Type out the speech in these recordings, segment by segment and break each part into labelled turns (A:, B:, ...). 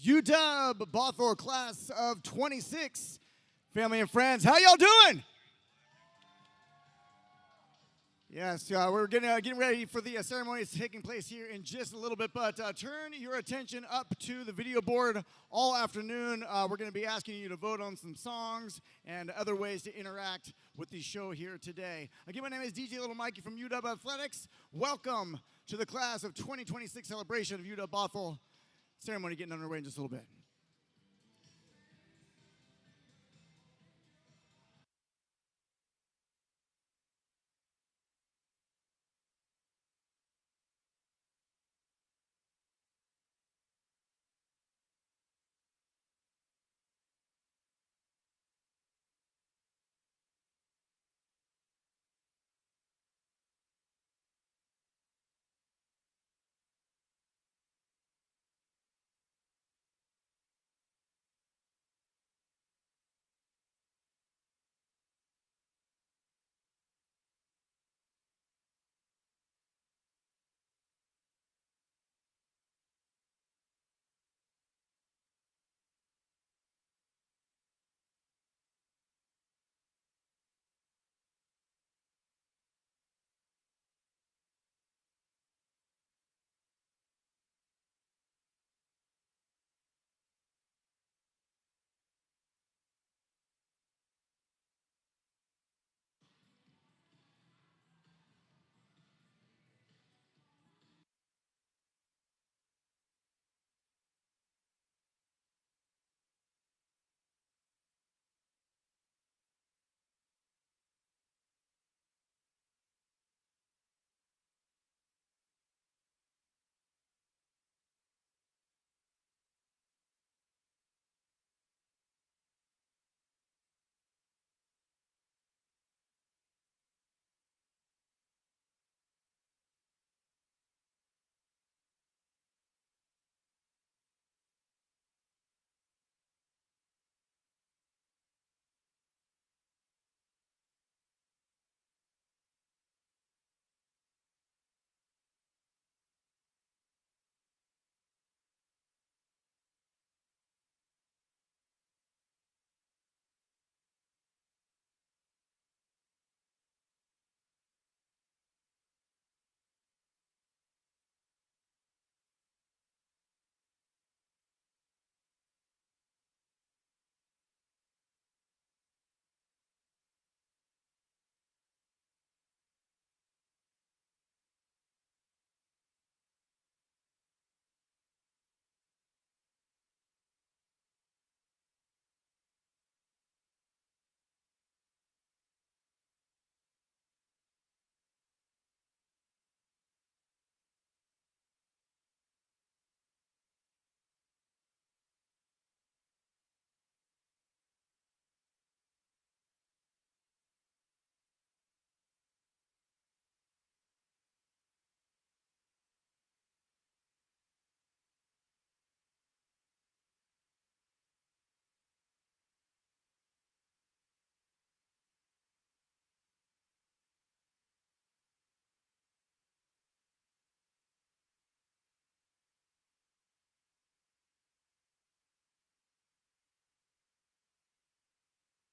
A: UW Bothell class of 26. Family and friends, how y'all doing? Yes, we're getting ready for the ceremony. It's taking place here in just a little bit, but turn your attention up to the video board all afternoon. We're going to be asking you to vote on some songs and other ways to interact with the show here today. Again, my name is DJ Little Mikey from UW Athletics. Welcome to the class of 2026 celebration of UW Bothell. Ceremony getting underway in just a little bit.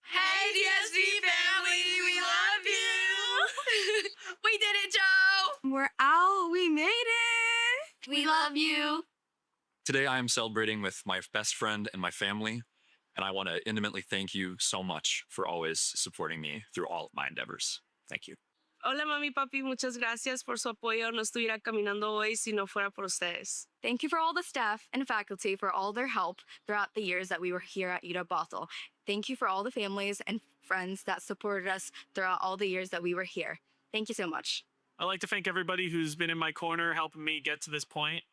B: Hey, DSV family, we love you. We did it, Joe.
C: We're out. We made it.
B: We love you.
D: Today, I am celebrating with my best friend and my family, and I want to intimately thank you so much for always supporting me through all of my endeavors. Thank you.
E: Hola, mami, papi, muchas gracias por su apoyo. No estuviera caminando hoy si no fuera por ustedes.
C: Thank you for all the staff and faculty for all their help throughout the years that we were here at UW Bothell. Thank you for all the families and friends that supported us throughout all the years that we were here. Thank you so much.
F: I'd like to thank everybody who's been in my corner helping me get to this point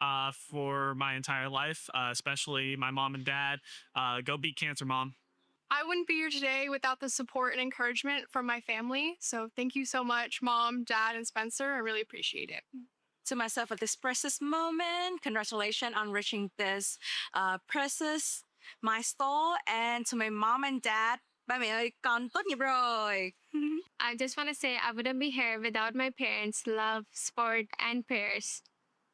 F: for my entire life, especially my mom and dad. Go beat cancer, Mom.
G: I wouldn't be here today without the support and encouragement from my family. So thank you so much, Mom, Dad, and Spencer. I really appreciate it.
B: To myself at this precious moment, congratulations on reaching this precious milestone. And to my mom and dad, ba mẹ ơi, con tốt nghiệp rồi.
H: I just want to say I wouldn't be here without my parents' love, support, and prayers.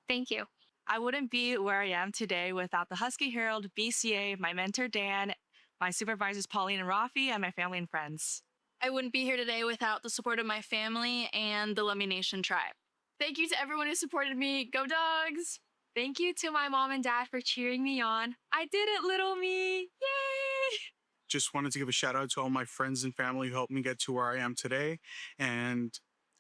H: Thank you.
I: I wouldn't be where I am today without the Husky Herald, BCA, my mentor Dan, my supervisors Pauline and Rafi, and my family and friends.
C: I wouldn't be here today without the support of my family and the Lummi Nation tribe. Thank you to everyone who supported me. Go Dogs!
H: Thank you to my mom and dad for cheering me on. I did it, little me. Yay!
J: Just wanted to give a shout out to all my friends and family who helped me get to where I am today. And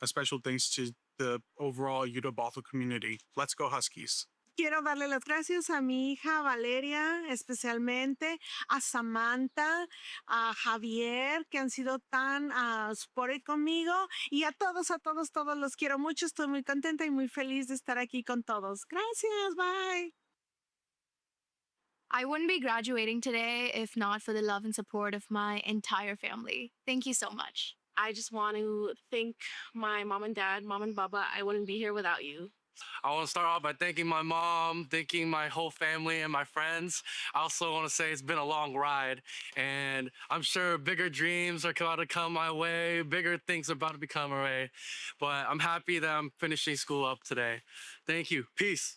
J: a special thanks to the overall Utah Bothell community. Let's go Huskies.
K: Quiero darle las gracias a mi hija Valeria, especialmente a Samantha, a Javier, que han sido tan supportive conmigo, y a todos, todos los quiero mucho. Estoy muy contenta y muy feliz de estar aquí con todos. Gracias, bye.
C: I wouldn't be graduating today if not for the love and support of my entire family. Thank you so much.
E: I just want to thank my mom and dad, mom and baba. I wouldn't be here without you.
L: I want to start off by thanking my mom, thanking my whole family and my friends. I also want to say it's been a long ride, and I'm sure bigger dreams are about to come my way, bigger things are about to become my way. But I'm happy that I'm finishing school up today. Thank you. Peace.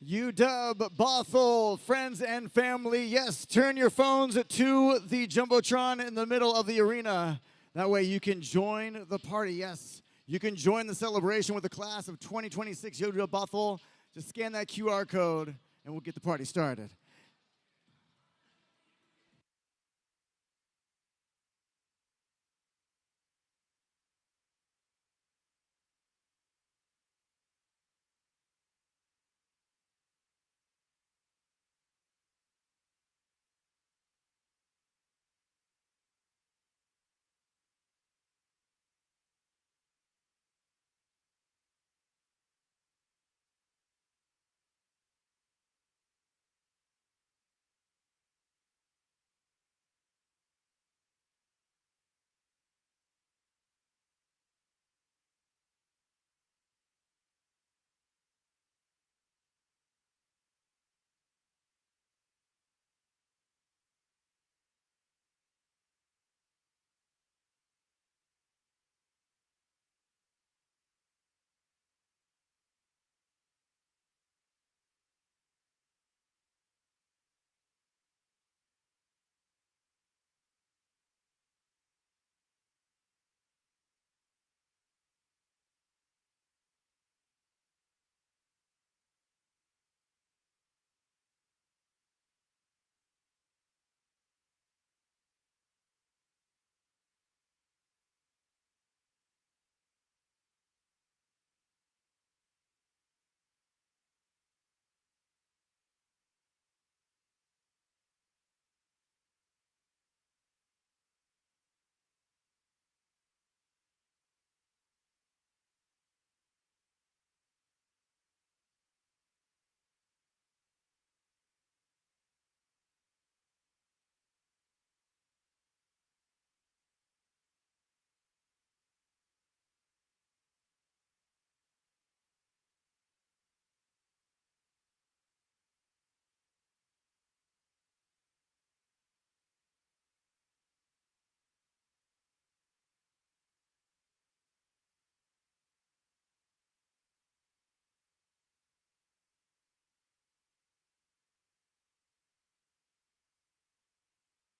A: UW Bothell, friends and family, yes, turn your phones to the Jumbotron in the middle of the arena. That way you can join the party, yes. You can join the celebration with the class of 2026 UW Bothell. Just scan that QR code and we'll get the party started.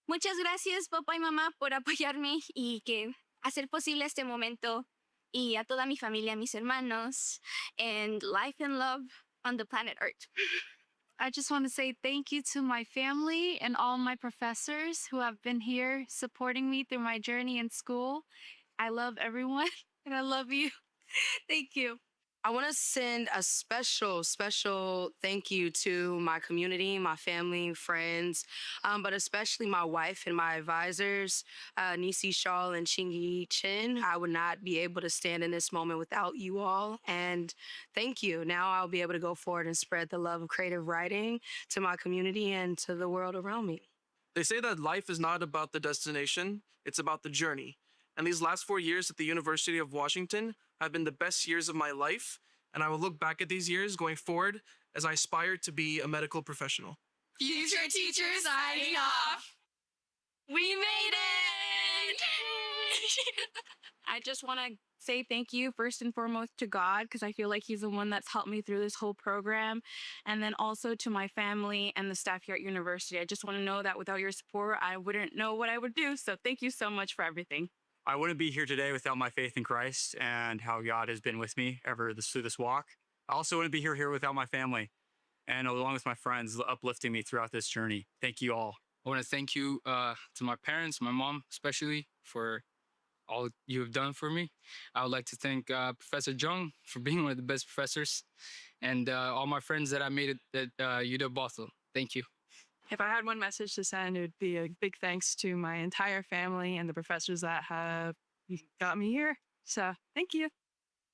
C: Muchas gracias, papá y mamá, por apoyarme y que hacer posible este momento. Y a toda mi familia, mis hermanos, and life and love on the planet Earth.
H: I just want to say thank you to my family and all my professors who have been here supporting me through my journey in school. I love everyone and I love you. Thank you.
M: I want to send a special thank you to my community, my family, friends, but especially my wife and my advisors, Nisi Shaw and Chingy Chin. I would not be able to stand in this moment without you all. And thank you. Now I'll be able to go forward and spread the love of creative writing to my community and to the world around me.
N: They say that life is not about the destination, it's about the journey. And these last 4 years at the University of Washington have been the best years of my life, and I will look back at these years going forward as I aspire to be a medical professional.
C: Future teachers signing off. We made it!
H: I just want to say thank you first and foremost to God because I feel like He's the one that's helped me through this whole program. And then also to my family and the staff here at university. I just want to know that without your support, I wouldn't know what I would do. So thank you so much for everything.
O: I wouldn't be here today without my faith in Christ and how God has been with me through this walk. I also wouldn't be here without my family and along with my friends uplifting me throughout this journey. Thank you all.
P: I want to thank you to my parents, my mom especially, for all you have done for me. I would like to thank Professor Jung for being one of the best professors and all my friends that I made it at UW Bothell. Thank you.
I: If I had one message to send, it would be a big thanks to my entire family and the professors that have got me here. So thank you.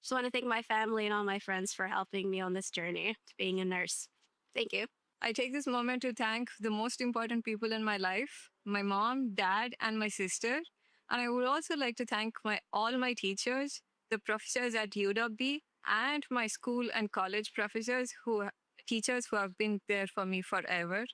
Q: Just want to thank my family and all my friends for helping me on this journey to being a nurse. Thank you.
R: I take this moment to thank the most important people in my life, my mom, dad, and my sister. And I would also like to thank all my teachers, the professors at UW, and my school and college teachers who have been there for me forever.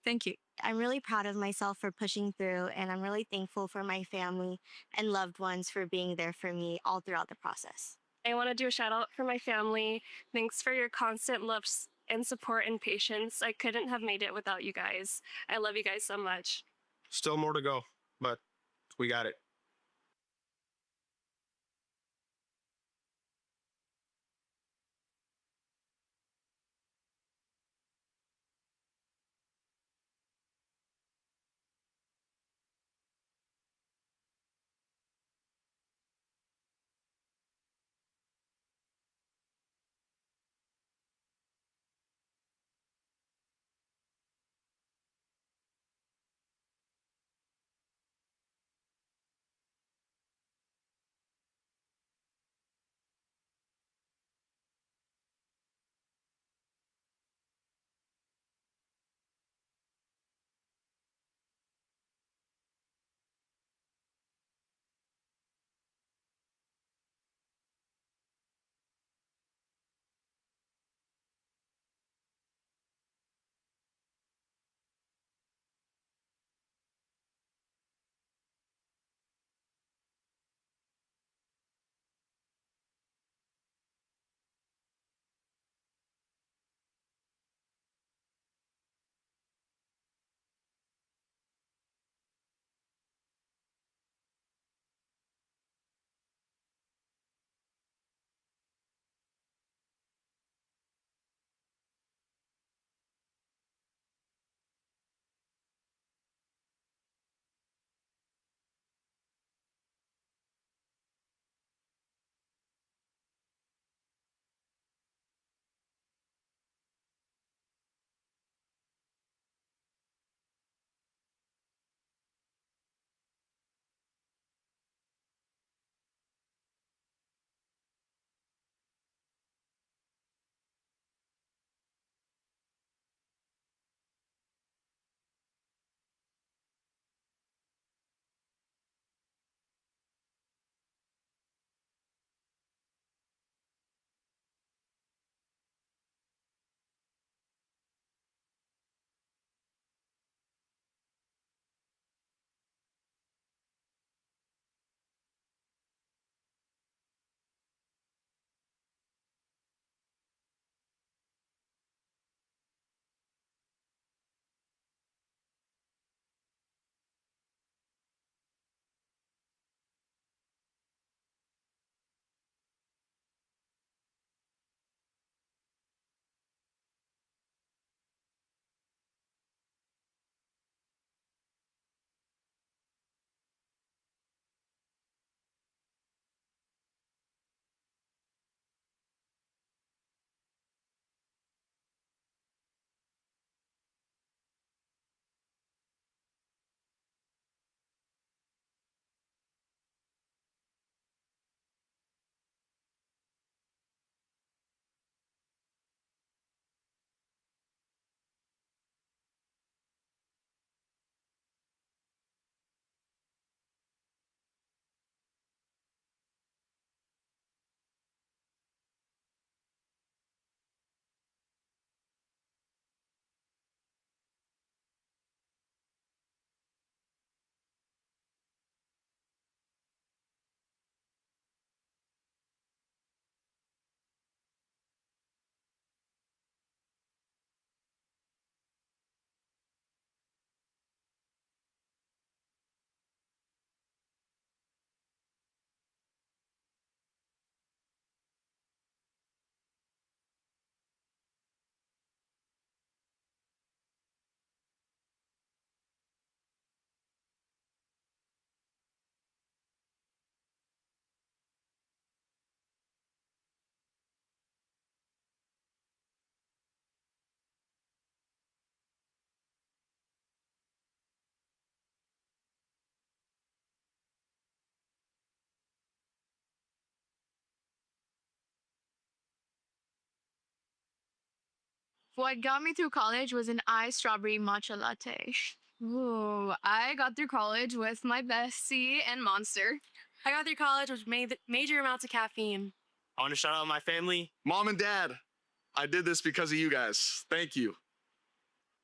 R: Thank you.
S: I'm really proud of myself for pushing through, and I'm really thankful for my family and loved ones for being there for me all throughout the process.
T: I want to do a shout out for my family. Thanks for your constant and support and patience. I couldn't have made it without you guys. I love you guys so much.
U: Still more to go, but we got it.
G: What got me through college was an iced strawberry matcha latte. Ooh, I got through college with my bestie and Monster.
V: I got through college with major amounts of caffeine.
U: I want to shout out my family, mom and dad. I did this because of you guys. Thank you.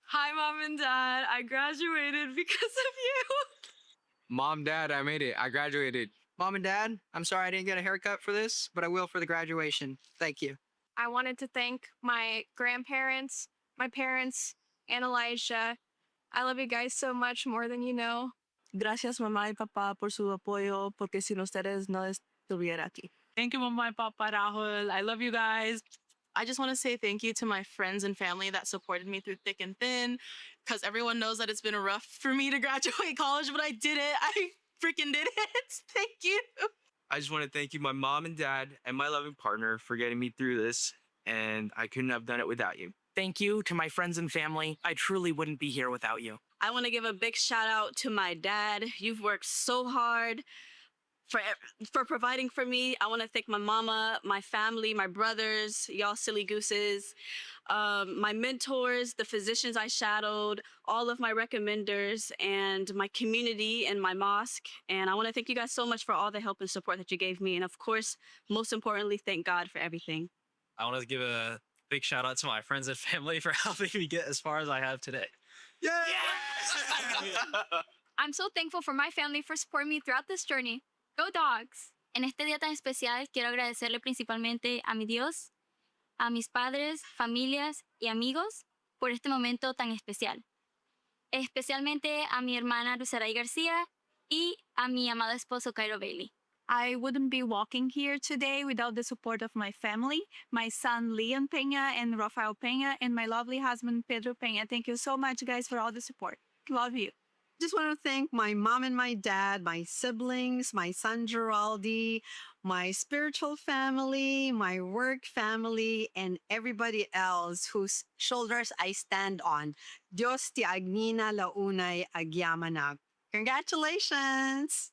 I: Hi, Mom and Dad. I graduated because of you.
W: Mom, Dad, I made it. I graduated.
X: Mom and Dad, I'm sorry I didn't get a haircut for this, but I will for the graduation. Thank you.
G: I wanted to thank my grandparents, my parents, and Elijah. I love you guys so much more than you know.
E: Gracias mamá y papá por su apoyo, porque sin ustedes no estuviera aquí.
I: Thank you, Mama and Papa Rahul. I love you guys.
B: I just want to say thank you to my friends and family that supported me through thick and thin, because everyone knows that it's been rough for me to graduate college, but I did it. I freaking did it. Thank you.
W: I just want to thank you, my mom and dad, and my loving partner for getting me through this, and I couldn't have done it without you.
D: Thank you to my friends and family. I truly wouldn't be here without you.
Q: I want to give a big shout out to my dad. You've worked so hard for providing for me. I want to thank my mama, my family, my brothers, y'all silly gooses, my mentors, the physicians I shadowed, all of my recommenders, and my community and my mosque. And I want to thank you guys so much for all the help and support that you gave me. And of course, most importantly, thank God for everything.
F: I want to give a big shout out to my friends and family for helping me get as far as I have today.
A: Yeah!
X: I'm so thankful for my family for supporting me throughout this journey. Go Dogs! En este día tan especial, quiero agradecerle principalmente a mi Dios, a mis padres, familias y amigos por este momento tan especial. Especialmente a mi hermana Luzaray García y a mi amado esposo Cairo Bailey.
Y: I wouldn't be walking here today without the support of my family, my son Leon Peña and Rafael Peña, and my lovely husband Pedro Peña. Thank you so much, guys, for all the support. Love you.
Z: Just want to thank my mom and my dad, my siblings, my son Geraldi, my spiritual family, my work family, and everybody else whose shoulders I stand on. Dios te agnina launay agyamanag. Congratulations!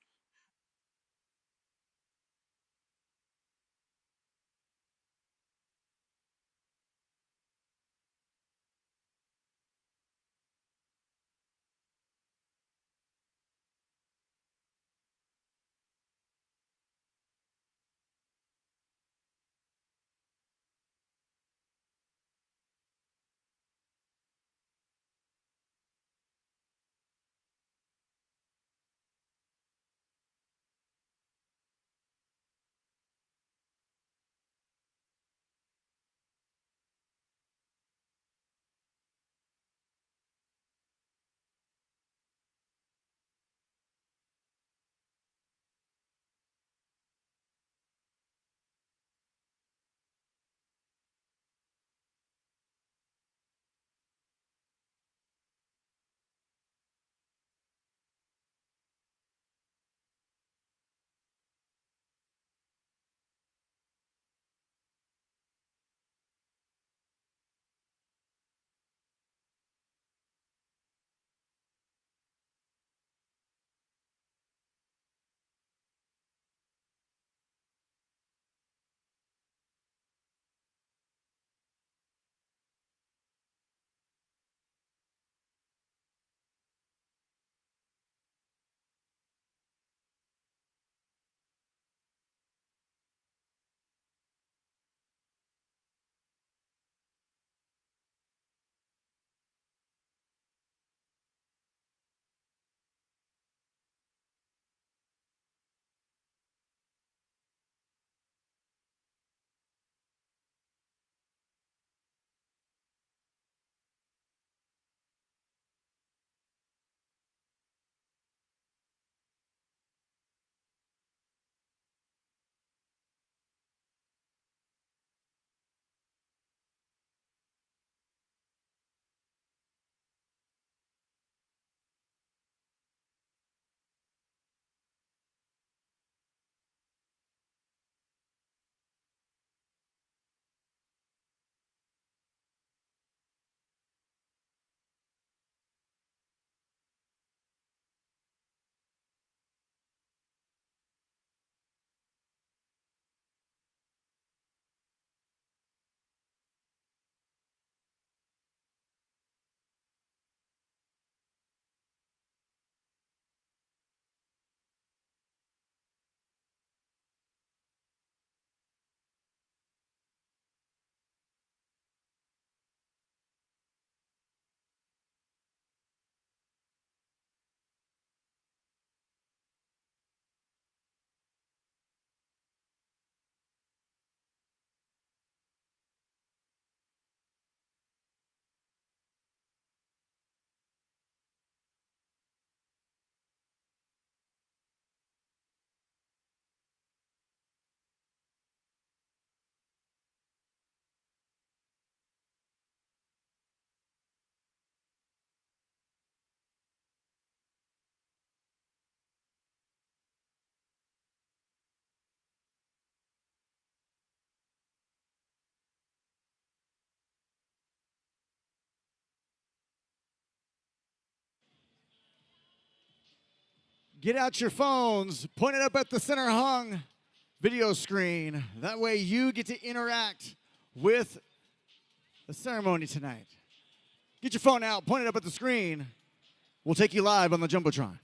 A: get out your phones, point it up at the center hung video screen. That way you get to interact with the ceremony tonight. Get your phone out, point it up at the screen. We'll take you live on the Jumbotron.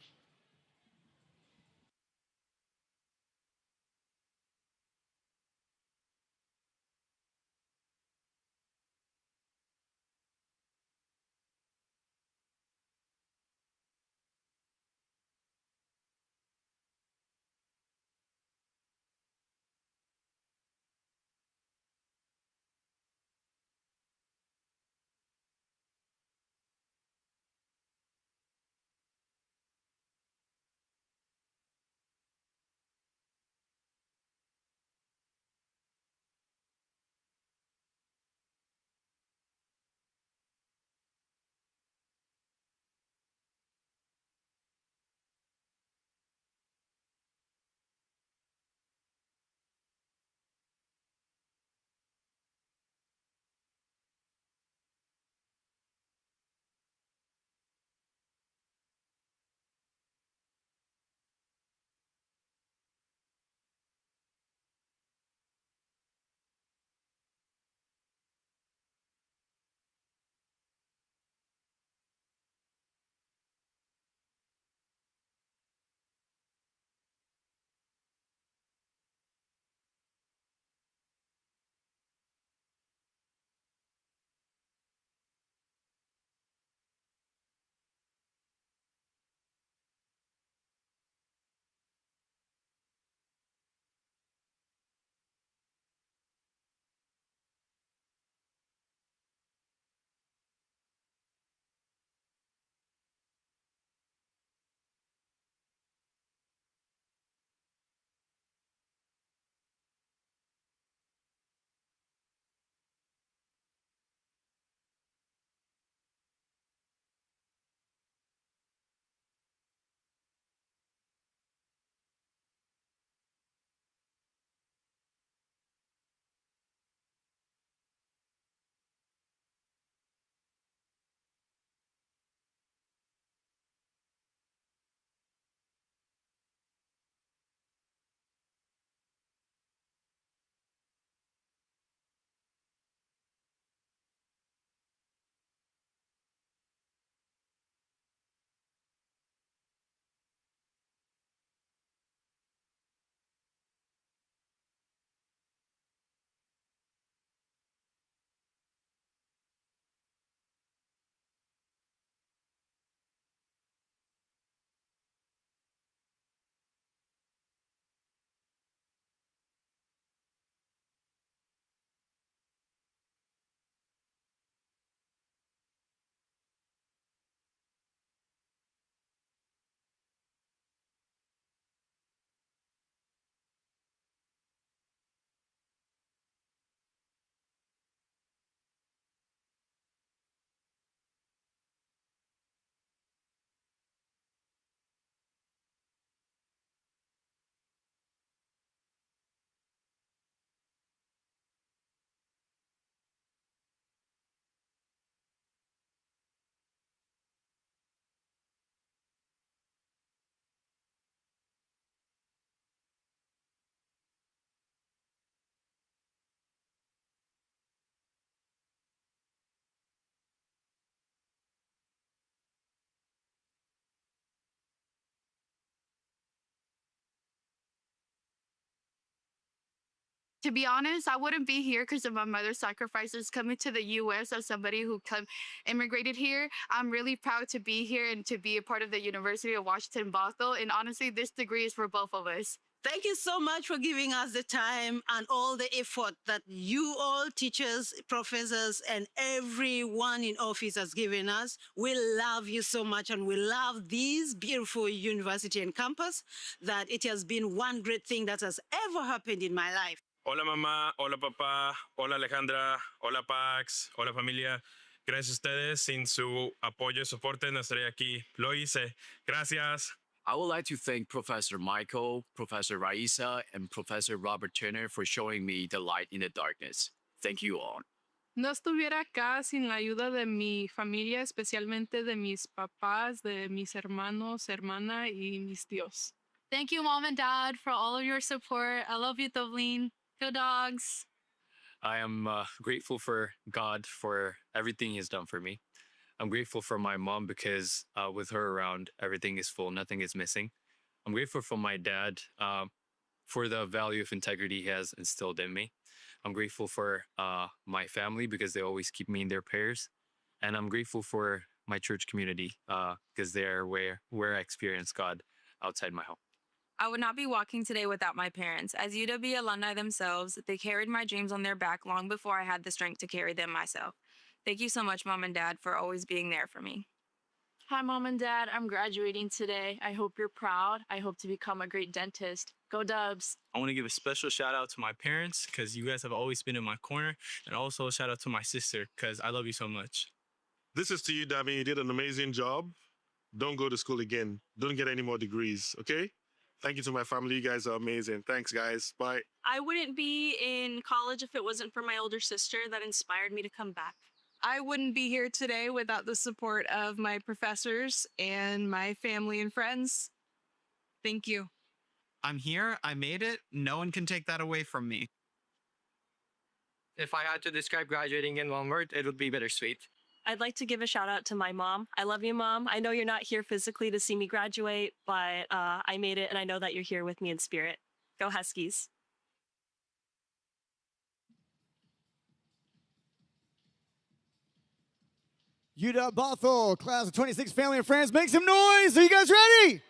G: To be honest, I wouldn't be here because of my mother's sacrifices coming to the U.S. as somebody who immigrated here. I'm really proud to be here and to be a part of the University of Washington Bothell. And honestly, this degree is for both of us.
C: Thank you so much for giving us the time and all the effort that you all, teachers, professors, and everyone in office has given us. We love you so much, and we love this beautiful university and campus, that it has been one great thing that has ever happened in my life.
J: Hola mamá, hola papá, hola Alejandra, hola Pax, hola familia. Gracias a ustedes, sin su apoyo y soporte no estaría aquí. Lo hice. Gracias.
K: I would like to thank Professor Michael, Professor Raisa, and Professor Robert Turner for showing me the light in the darkness. Thank you all.
I: No estuviera acá sin la ayuda de mi familia, especialmente de mis papás, de mis hermanos, hermana y mis tíos.
V: Thank you, Mom and Dad, for all of your support. I love you, Tobleen. Go dogs.
H: I am grateful for God for everything He has done for me. I'm grateful for my mom because with her around, everything is full, nothing is missing. I'm grateful for my dad for the value of integrity he has instilled in me. I'm grateful for my family because they always keep me in their prayers. And I'm grateful for my church community because they're where I experience God outside my home.
L: I would not be walking today without my parents. As UW alumni themselves, they carried my dreams on their back long before I had the strength to carry them myself. Thank you so much, Mom and Dad, for always being there for me.
V: Hi, Mom and Dad. I'm graduating today. I hope you're proud. I hope to become a great dentist. Go Dubs.
F: I want to give a special shout out to my parents because you guys have always been in my corner. And also a shout out to my sister because I love you so much.
U: This is to you, Dami. You did an amazing job. Don't go to school again. Don't get any more degrees, okay? Thank you to my family. You guys are amazing. Thanks, guys. Bye.
Q: I wouldn't be in college if it wasn't for my older sister that inspired me to come back.
I: I wouldn't be here today without the support of my professors and my family and friends. Thank you.
M: I'm here. I made it. No one can take that away from me.
N: If I had to describe graduating in one word, it would be bittersweet.
E: I'd like to give a shout out to my mom. I love you, Mom. I know you're not here physically to see me graduate, but I made it and I know that you're here with me in spirit. Go Huskies.
A: UW Bothell, class of 26, family and friends, make some noise. Are you guys ready?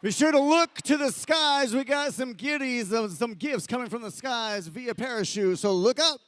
A: Be sure to look to the skies. We got some giddies, some gifts coming from the skies via parachute, so look up.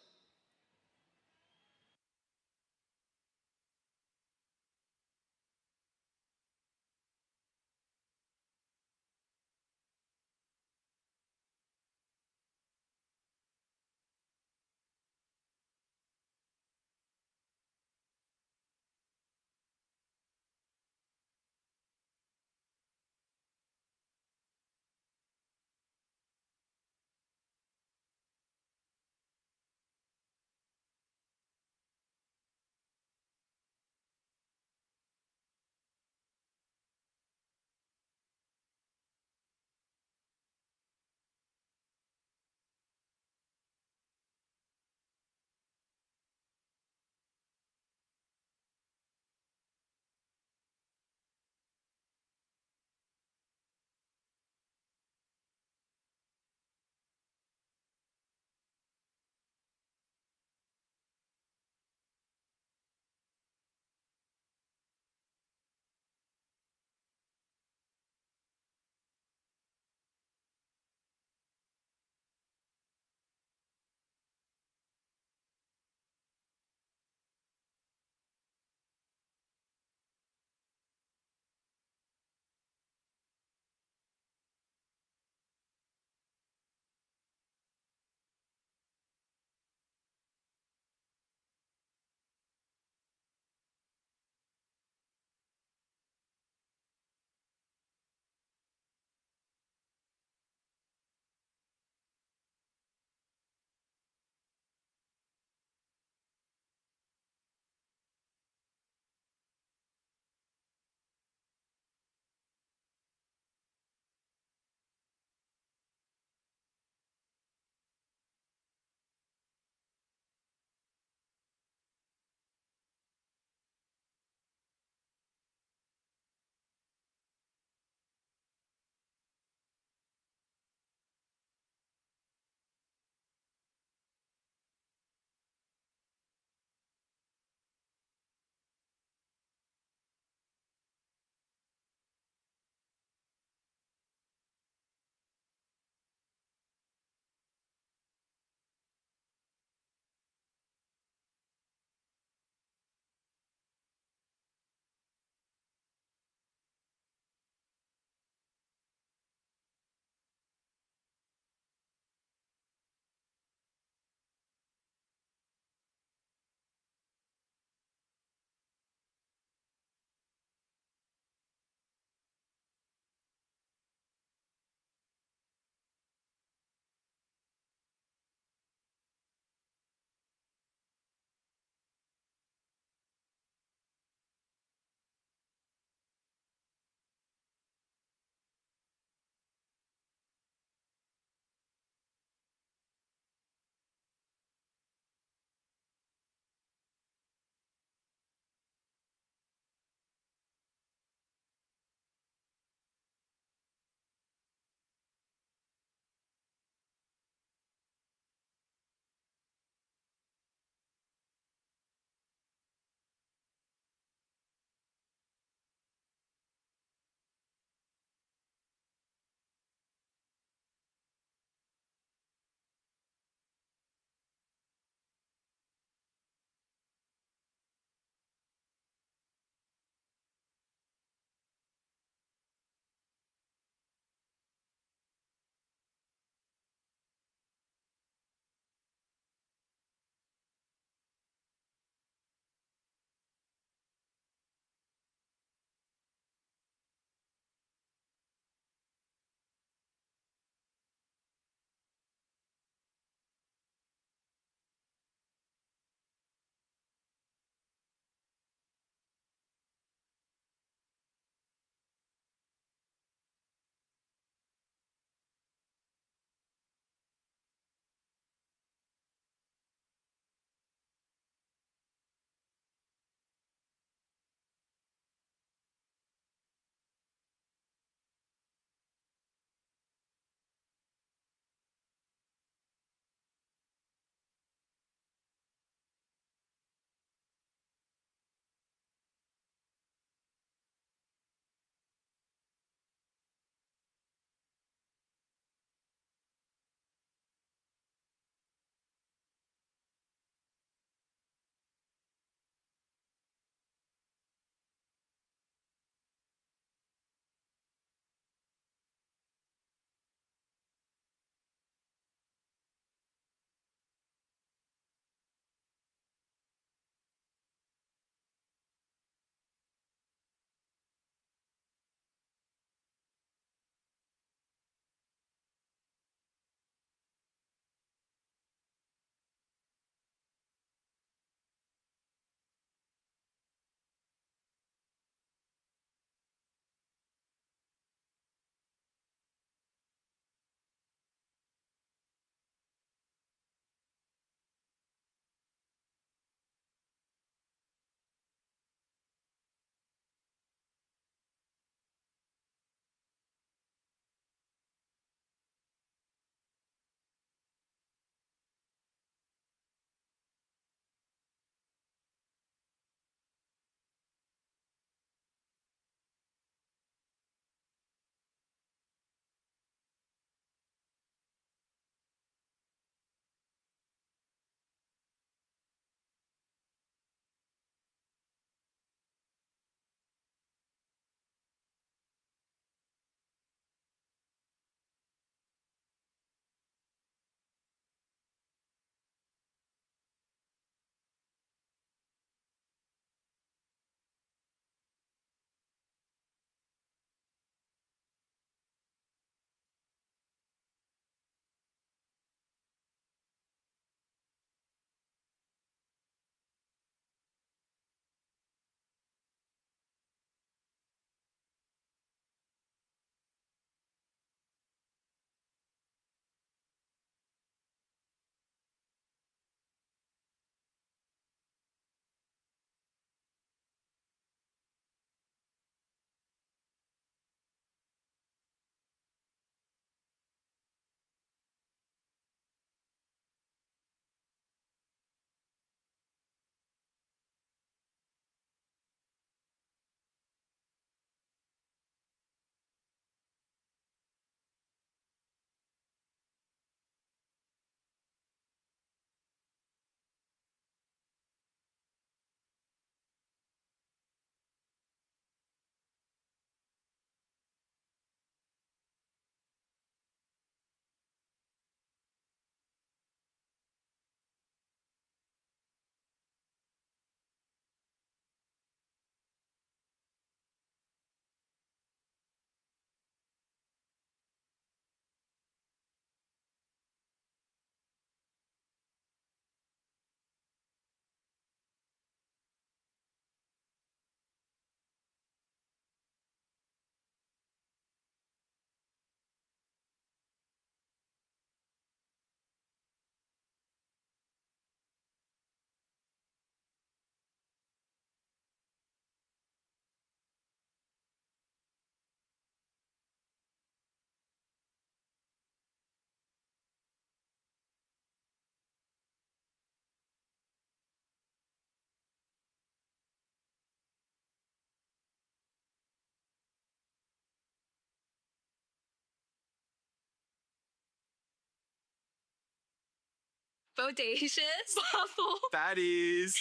X: Bodacious. Waffle.
W: Fatties.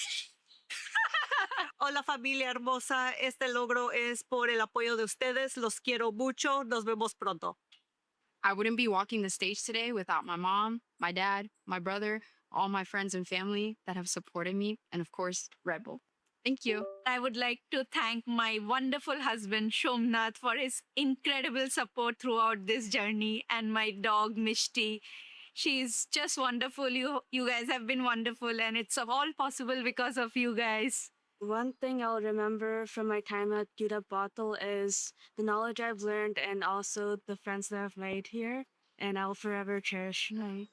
Y: Hola familia hermosa, este logro es por el apoyo de ustedes. Los quiero mucho. Nos vemos pronto.
B: I wouldn't be walking the stage today without my mom, my dad, my brother, all my friends and family that have supported me, and of course, Red Bull. Thank you.
Y: I would like to thank my wonderful husband Shomnath for his incredible support throughout this journey, and my dog Mishti. She's just wonderful. You guys have been wonderful, and it's all possible because of you guys.
O: One thing I'll remember from my time at UW Bottle is the knowledge I've learned and also the friends that I've made here, and I'll forever cherish them.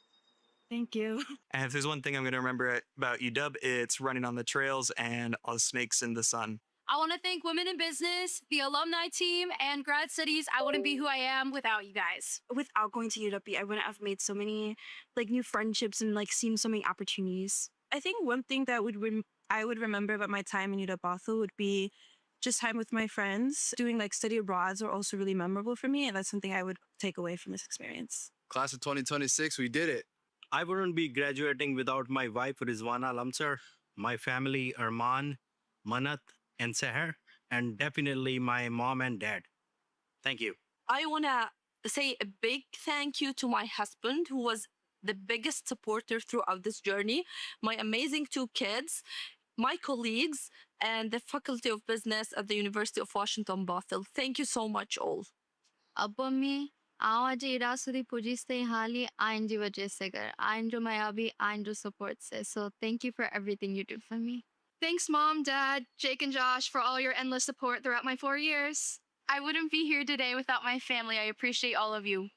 O: Thank you.
M: And if there's one thing I'm going to remember about UW, it's running on the trails and all the snakes in the sun.
V: I want to thank Women in Business, the alumni team, and Grad Studies. I wouldn't be who I am without you guys.
O: Without going to UW, I wouldn't have made so many new friendships and seen so many opportunities.
I: I think one thing that I would remember about my time in UW Bothell would be just time with my friends. Doing study abroads are also really memorable for me, and that's something I would take away from this experience.
K: Class of 2026, we did it.
P: I wouldn't be graduating without my wife, Rizwana Lamsar, my family, Arman, Manat, and Seher, and definitely my mom and dad. Thank you.
Q: I want to say a big thank you to my husband, who was the biggest supporter throughout this journey, my amazing 2 kids, my colleagues, and the Faculty of Business at the University of Washington, Bothell. Thank you so much all.
X: अब मी आज इरा सुधी पुजिस्ते हाली आइंजी वजह से कर आइंजो माया भी आइंजो support से. So thank you for everything you did for me.
G: Thanks, Mom, Dad, Jake, and Josh for all your endless support throughout my 4 years. I wouldn't be here today without my family. I appreciate all of you.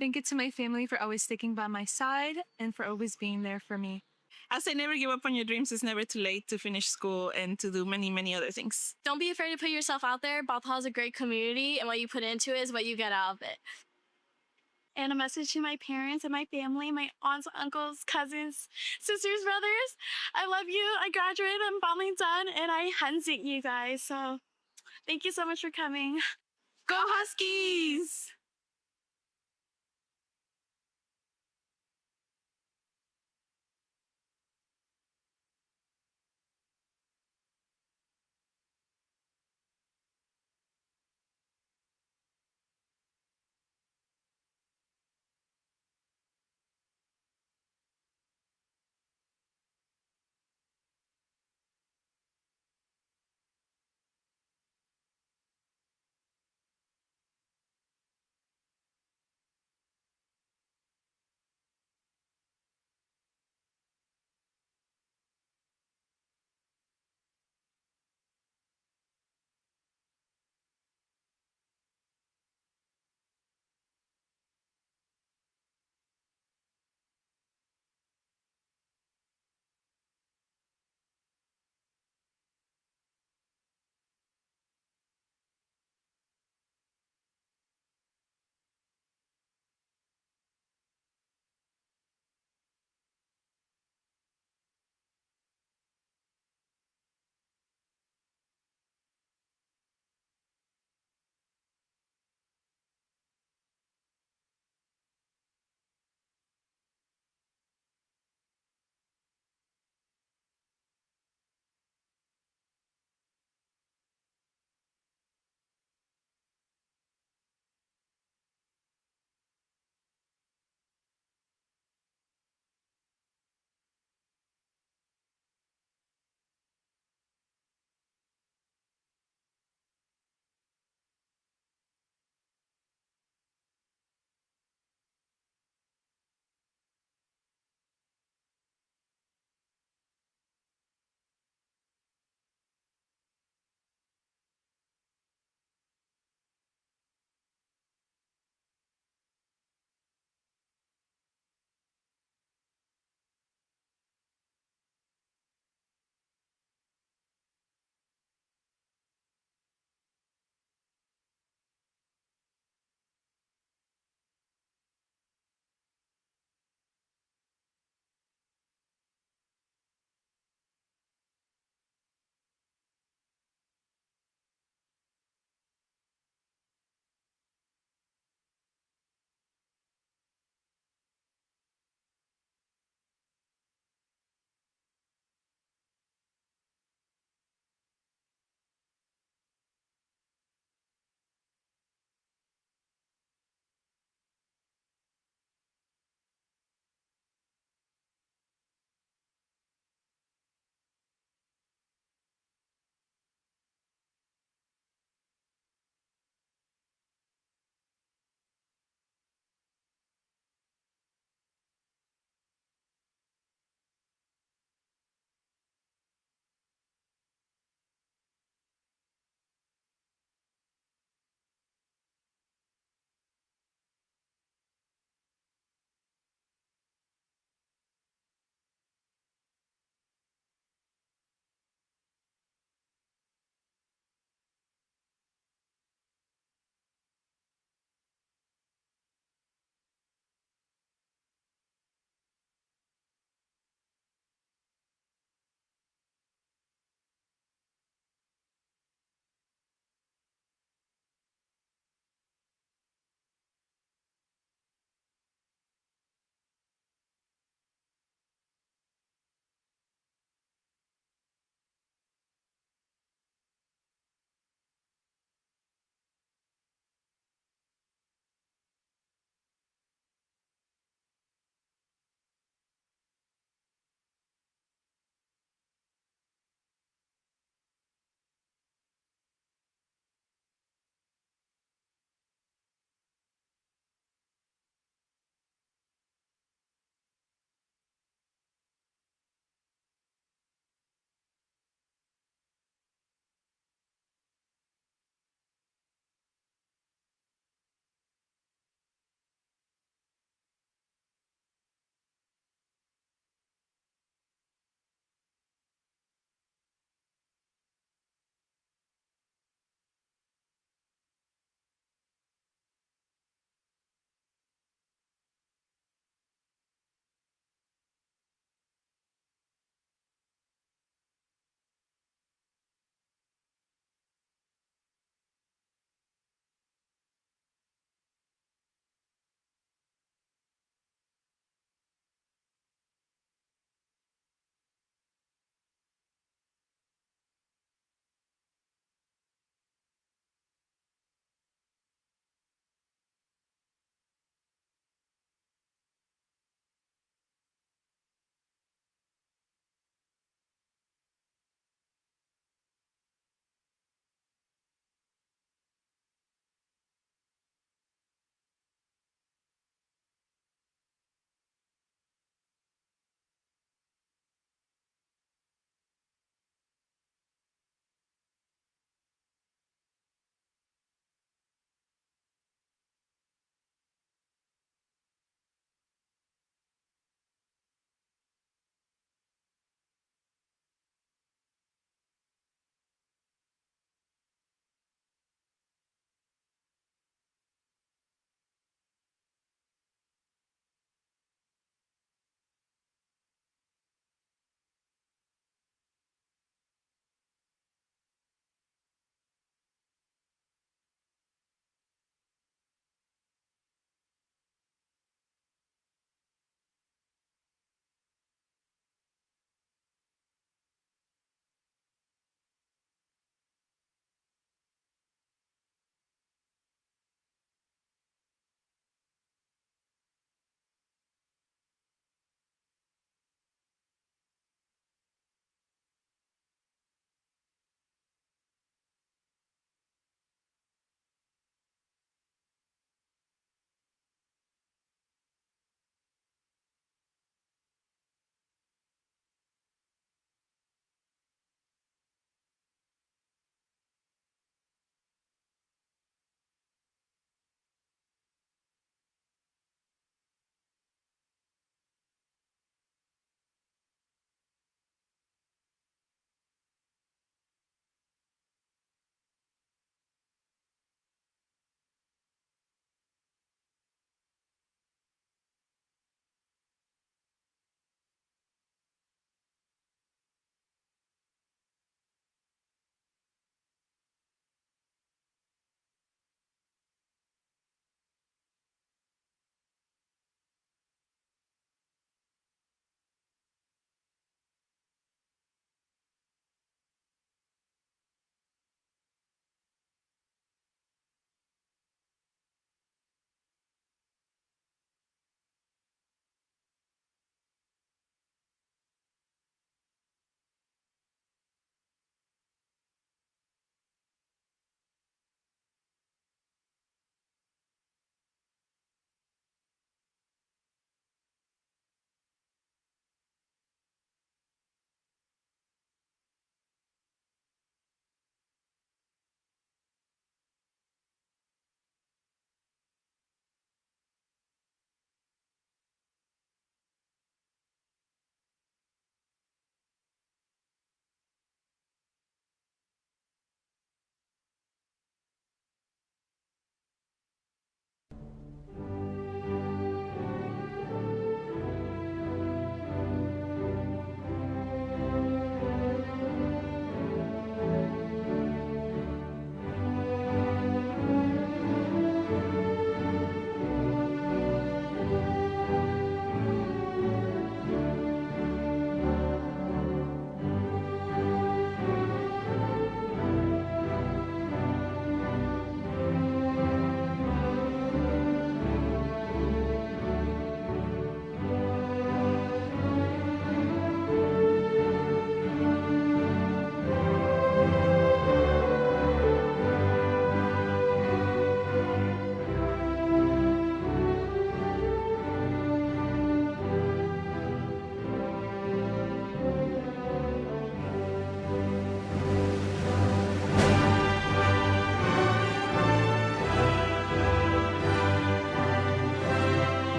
I: Thank you to my family for always sticking by my side and for always being there for me.
R: I say never give up on your dreams. It's never too late to finish school and to do many, many other things.
V: Don't be afraid to put yourself out there. Bothell is a great community, and what you put into it is what you get out of it.
G: And a message to my parents and my family, my aunts, uncles, cousins, sisters, brothers. I love you. I graduated. I'm finally done. And I handshake you guys. So thank you so much for coming. Go Huskies!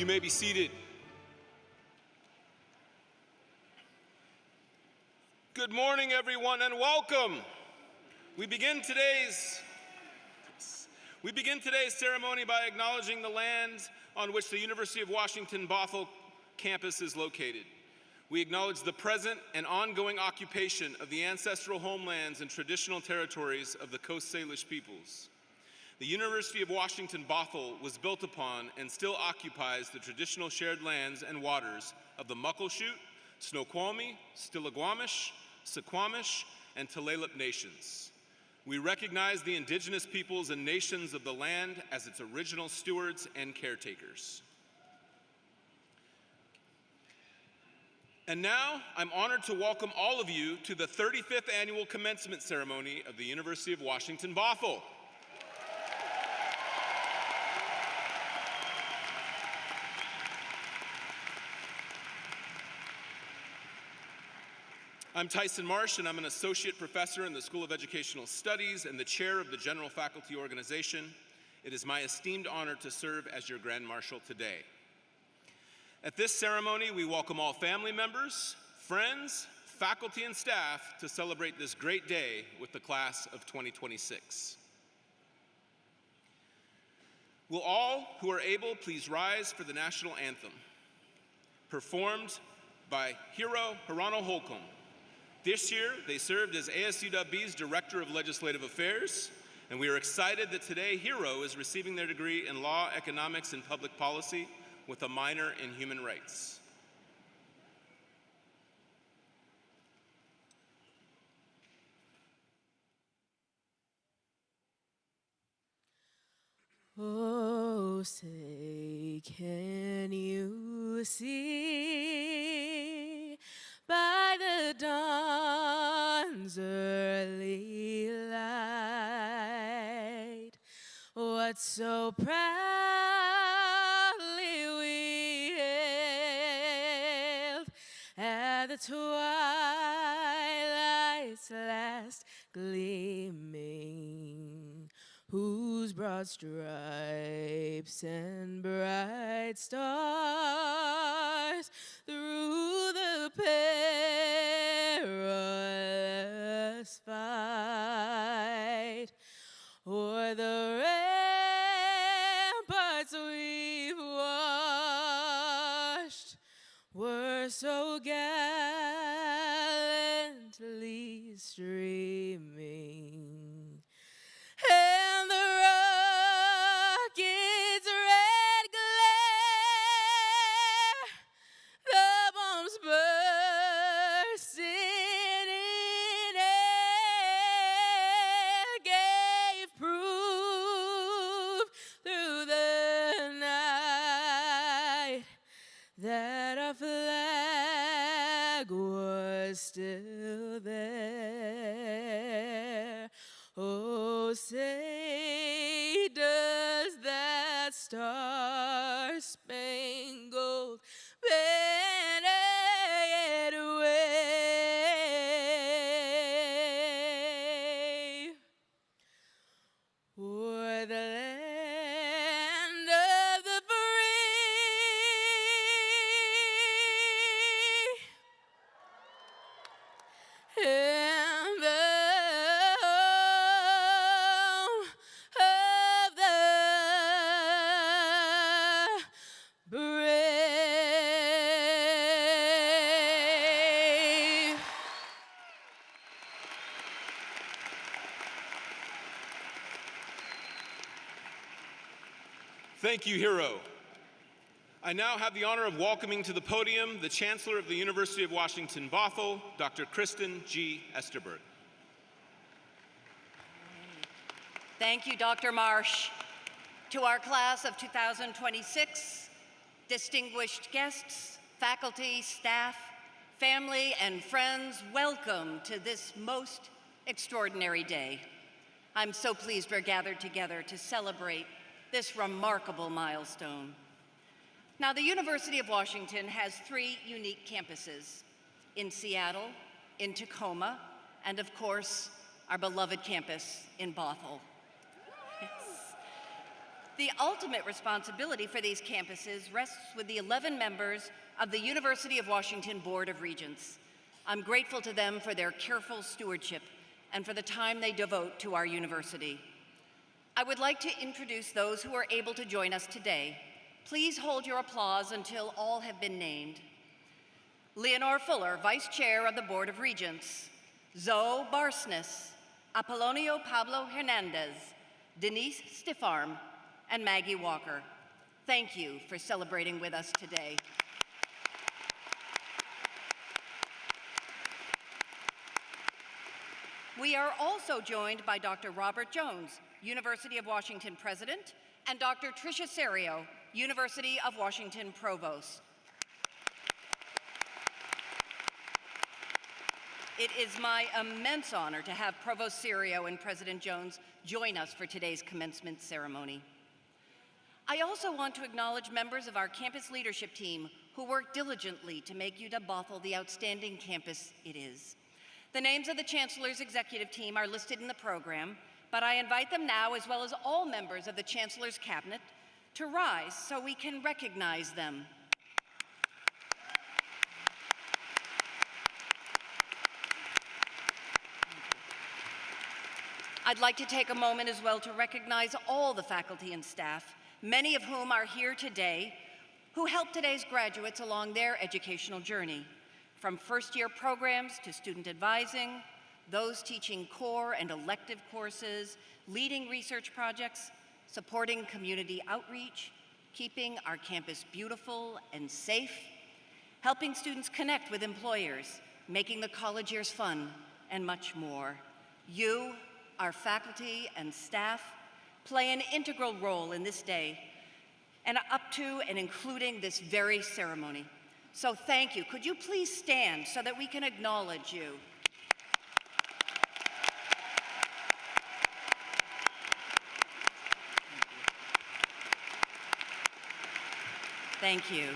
C: You may be seated. Good morning, everyone, and welcome. We begin today's ceremony by acknowledging the land on which the University of Washington Bothell campus is located. We acknowledge the present and ongoing occupation of the ancestral homelands and traditional territories of the Coast Salish peoples. The University of Washington Bothell was built upon and still occupies the traditional shared lands and waters of the Muckleshoot, Snoqualmie, Stillaguamish, Suquamish, and Tulalip nations. We recognize the indigenous peoples and nations of the land as its original stewards and caretakers. And now, I'm honored to welcome all of you to the 35th annual commencement ceremony of the University of Washington Bothell. I'm Tyson Marsh, and I'm an associate professor in the School of Educational Studies and the chair of the General Faculty Organization. It is my esteemed honor to serve as your Grand Marshal today. At this ceremony, we welcome all family members, friends, faculty, and staff to celebrate this great day with the class of 2026. Will all who are able please rise for the national anthem, performed by Hero Hirano Holcomb. This year, they served as ASUW's Director of Legislative Affairs, and we are excited that today Hero is receiving their degree in Law, Economics, and Public Policy with a minor in Human Rights.
D: Oh, say, can you see by the dawn's early light what so proudly we hailed at the twilight's last gleaming, whose broad stripes and bright stars through the perilous fight o'er the ramparts we've watched were so gallantly streaming, and the rocket's red glare, the bombs bursting in air, gave proof through the night that our flag was still there. Oh, say, does that star-spangled banner yet wave o'er the land of the free and the home of the brave?
C: Thank you, Hero. I now have the honor of welcoming to the podium the Chancellor of the University of Washington Bothell, Dr. Kristen G. Esterberg.
J: Thank you, Dr. Marsh. To our class of 2026, distinguished guests, faculty, staff, family, and friends, welcome to this most extraordinary day. I'm so pleased we're gathered together to celebrate this remarkable milestone. Now, the University of Washington has 3 unique campuses: in Seattle, in Tacoma, and of course, our beloved campus in Bothell. Yes. The ultimate responsibility for these campuses rests with the 11 members of the University of Washington Board of Regents. I'm grateful to them for their careful stewardship and for the time they devote to our university. I would like to introduce those who are able to join us today. Please hold your applause until all have been named. Leonore Fuller, Vice Chair of the Board of Regents. Zoe Barsness, Apollonio Pablo Hernandez, Denise Stiffarm, and Maggie Walker. Thank you for celebrating with us today. We are also joined by Dr. Robert Jones, University of Washington President, and Dr. Tricia Serio, University of Washington Provost. It is my immense honor to have Provost Serio and President Jones join us for today's commencement ceremony. I also want to acknowledge members of our campus leadership team who worked diligently to make UW-Bothell the outstanding campus it is. The names of the Chancellor's executive team are listed in the program, but I invite them now, as well as all members of the Chancellor's cabinet, to rise so we can recognize them. I'd like to take a moment as well to recognize all the faculty and staff, many of whom are here today, who helped today's graduates along their educational journey, from first-year programs to student advising, those teaching core and elective courses, leading research projects, supporting community outreach, keeping our campus beautiful and safe, helping students connect with employers, making the college years fun, and much more. You, our faculty and staff, play an integral role in this day and up to and including this very ceremony. So thank you. Could you please stand so that we can acknowledge you? Thank you.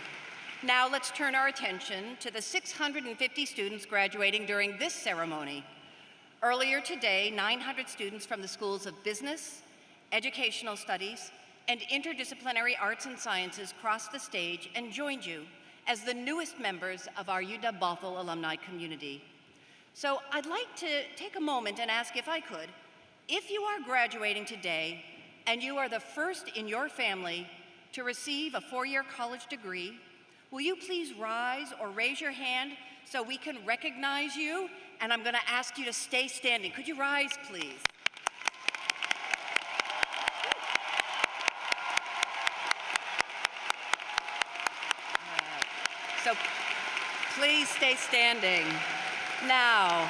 J: Now let's turn our attention to the 650 students graduating during this ceremony. Earlier today, 900 students from the schools of business, educational studies, and interdisciplinary arts and sciences crossed the stage and joined you as the newest members of our UW-Bothell alumni community. So I'd like to take a moment and ask, if I could, if you are graduating today and you are the first in your family to receive a four-year college degree, will you please rise or raise your hand so we can recognize you? And I'm going to ask you to stay standing. Could you rise, please? So please stay standing. Now,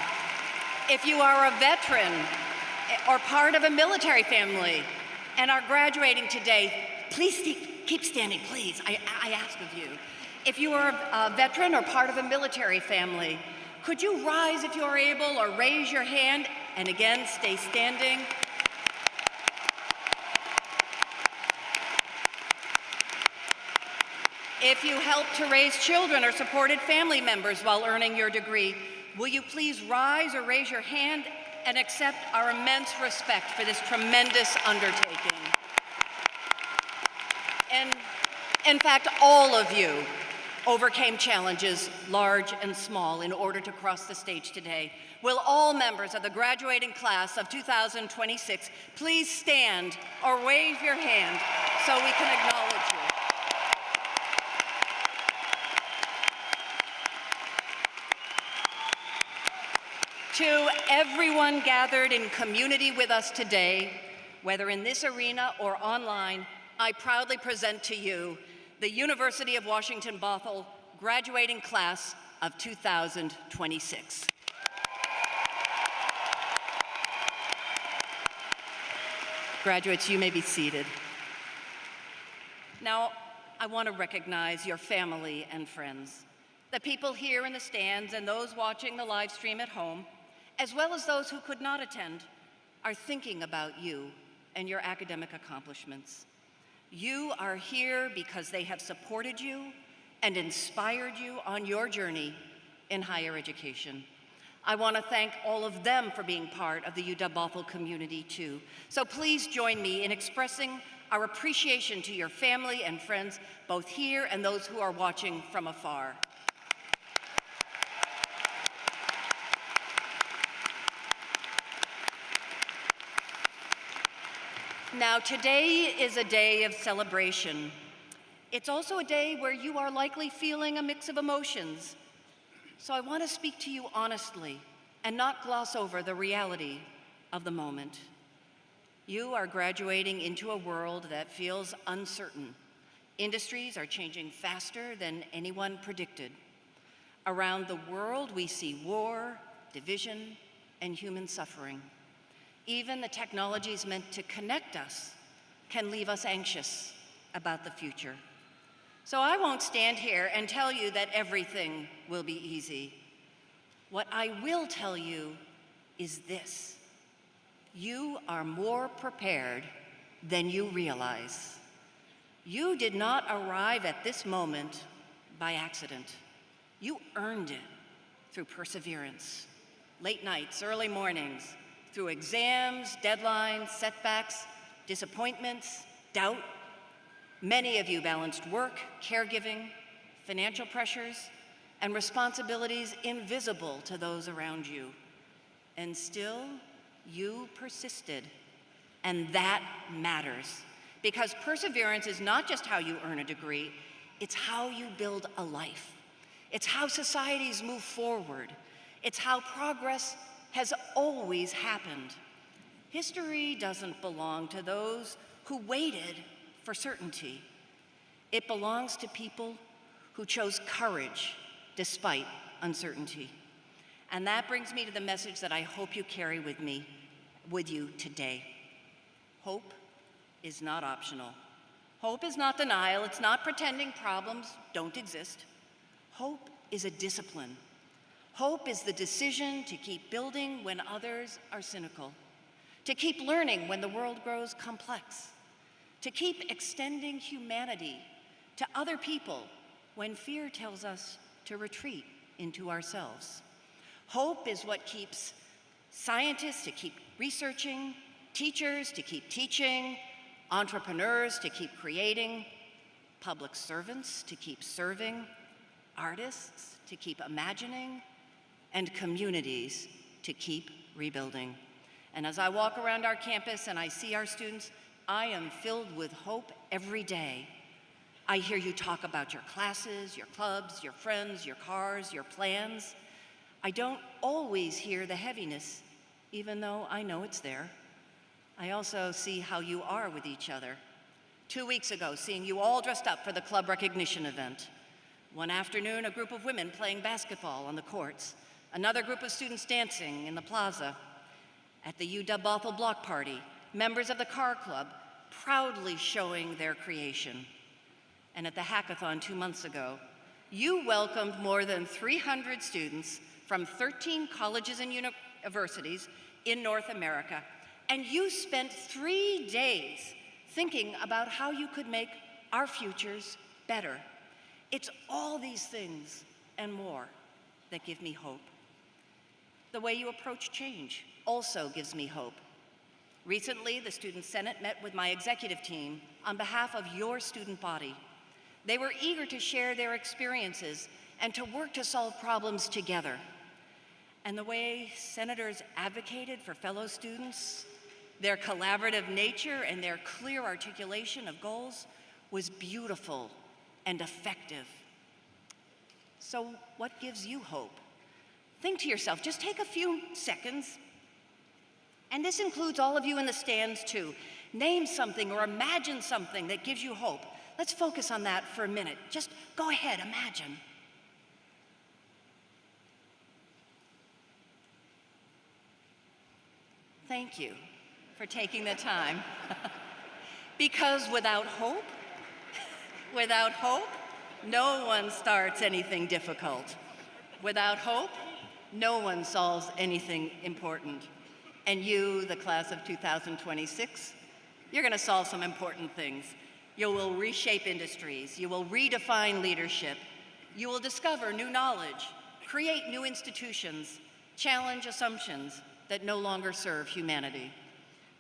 J: if you are a veteran or part of a military family and are graduating today, please keep standing, please. I ask of you. If you are a veteran or part of a military family, could you rise if you are able, or raise your hand, and again, stay standing. If you help to raise children or supported family members while earning your degree, will you please rise or raise your hand and accept our immense respect for this tremendous undertaking. And in fact, all of you overcame challenges, large and small, in order to cross the stage today. Will all members of the graduating class of 2026 please stand or wave your hand so we can acknowledge you. To everyone gathered in community with us today, whether in this arena or online, I proudly present to you the University of Washington Bothell graduating class of 2026. Graduates, you may be seated. Now, I want to recognize your family and friends, the people here in the stands and those watching the live stream at home, as well as those who could not attend, are thinking about you and your academic accomplishments. You are here because they have supported you and inspired you on your journey in higher education. I want to thank all of them for being part of the UW-Bothell community too. So please join me in expressing our appreciation to your family and friends, both here and those who are watching from afar. Now, today is a day of celebration. It's also a day where you are likely feeling a mix of emotions. So I want to speak to you honestly and not gloss over the reality of the moment. You are graduating into a world that feels uncertain. Industries are changing faster than anyone predicted. Around the world, we see war, division, and human suffering. Even the technologies meant to connect us can leave us anxious about the future. So I won't stand here and tell you that everything will be easy. What I will tell you is this: you are more prepared than you realize. You did not arrive at this moment by accident. You earned it through perseverance, late nights, early mornings, through exams, deadlines, setbacks, disappointments, doubt. Many of you balanced work, caregiving, financial pressures, and responsibilities invisible to those around you. And still, you persisted. And that matters, because perseverance is not just how you earn a degree, it's how you build a life. It's how societies move forward. It's how progress has always happened. History doesn't belong to those who waited for certainty. It belongs to people who chose courage despite uncertainty. And that brings me to the message that I hope you carry with you today. Hope is not optional. Hope is not denial. It's not pretending problems don't exist. Hope is a discipline. Hope is the decision to keep building when others are cynical, to keep learning when the world grows complex, to keep extending humanity to other people when fear tells us to retreat into ourselves. Hope is what keeps scientists to keep researching, teachers to keep teaching, entrepreneurs to keep creating, public servants to keep serving, artists to keep imagining, and communities to keep rebuilding. And as I walk around our campus and I see our students, I am filled with hope every day. I hear you talk about your classes, your clubs, your friends, your cars, your plans. I don't always hear the heaviness, even though I know it's there. I also see how you are with each other. 2 weeks ago, seeing you all dressed up for the club recognition event. One afternoon, a group of women playing basketball on the courts. Another group of students dancing in the plaza. At the UW Bothell block party, members of the car club proudly showing their creation. And at the hackathon 2 months ago, you welcomed more than 300 students from 13 colleges and universities in North America, and you spent 3 days thinking about how you could make our futures better. It's all these things and more that give me hope. The way you approach change also gives me hope. Recently, the Student Senate met with my executive team on behalf of your student body. They were eager to share their experiences and to work to solve problems together. And the way senators advocated for fellow students, their collaborative nature and their clear articulation of goals was beautiful and effective. So what gives you hope? Think to yourself, just take a few seconds, and this includes all of you in the stands too. Name something or imagine something that gives you hope. Let's focus on that for a minute. Just go ahead, imagine. Thank you for taking the time. Because without hope, no one starts anything difficult. Without hope, no one solves anything important. And you, the class of 2026, you're going to solve some important things. You will reshape industries. You will redefine leadership. You will discover new knowledge, create new institutions, challenge assumptions that no longer serve humanity.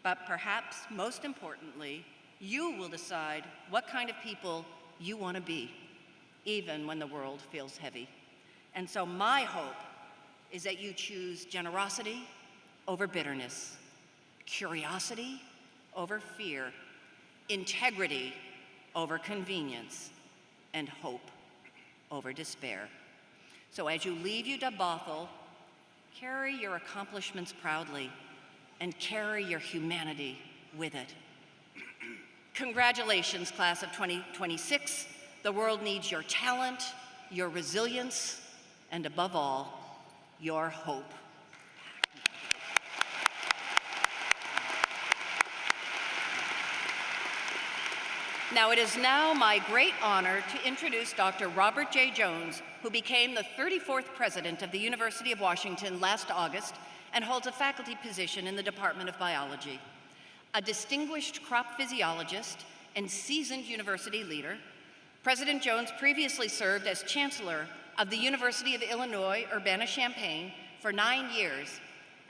J: But perhaps most importantly, You will decide what kind of people you want to be, even when the world feels heavy. And so my hope is that you choose generosity over bitterness, curiosity over fear, integrity over convenience, and hope over despair. So as you leave UW-Bothell, carry your accomplishments proudly and carry your humanity with it. Congratulations, class of 2026. The world needs your talent, your resilience, and above all, your hope. Now, it is now my great honor to introduce Dr. Robert J. Jones, who became the 34th president of the University of Washington last August and holds a faculty position in the Department of Biology. A distinguished crop physiologist and seasoned university leader, President Jones previously served as chancellor of the University of Illinois Urbana-Champaign for 9 years,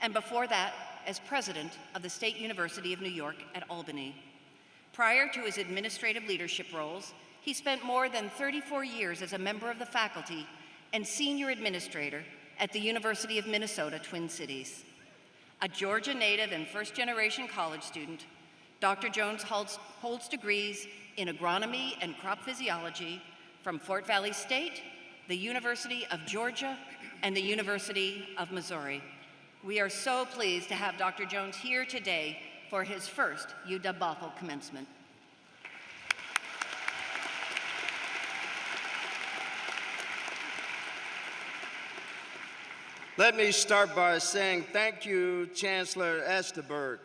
J: and before that, as president of the State University of New York at Albany. Prior to his administrative leadership roles, he spent more than 34 years as a member of the faculty and senior administrator at the University of Minnesota, Twin Cities. A Georgia native and first-generation college student, Dr. Jones holds degrees in agronomy and crop physiology from Fort Valley State, the University of Georgia, and the University of Missouri. We are so pleased to have Dr. Jones here today for his first UW-Bothell commencement.
F: Let me start by saying thank you, Chancellor Esterberg.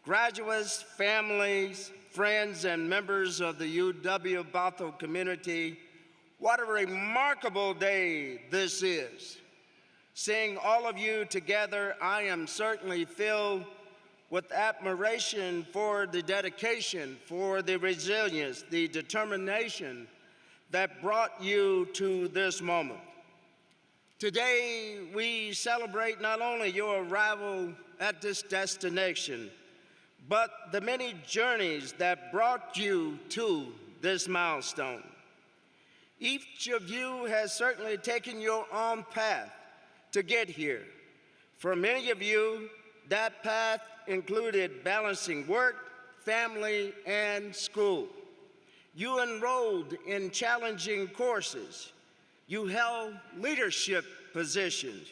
F: Graduates, families, friends, and members of the UW-Bothell community, what a remarkable day this is. Seeing all of you together, I am certainly filled with admiration for the dedication, for the resilience, the determination that brought you to this moment. Today, we celebrate not only your arrival at this destination, but the many journeys that brought you to this milestone. Each of you has certainly taken your own path to get here. For many of you, that path included balancing work, family, and school. You enrolled in challenging courses. You held leadership positions.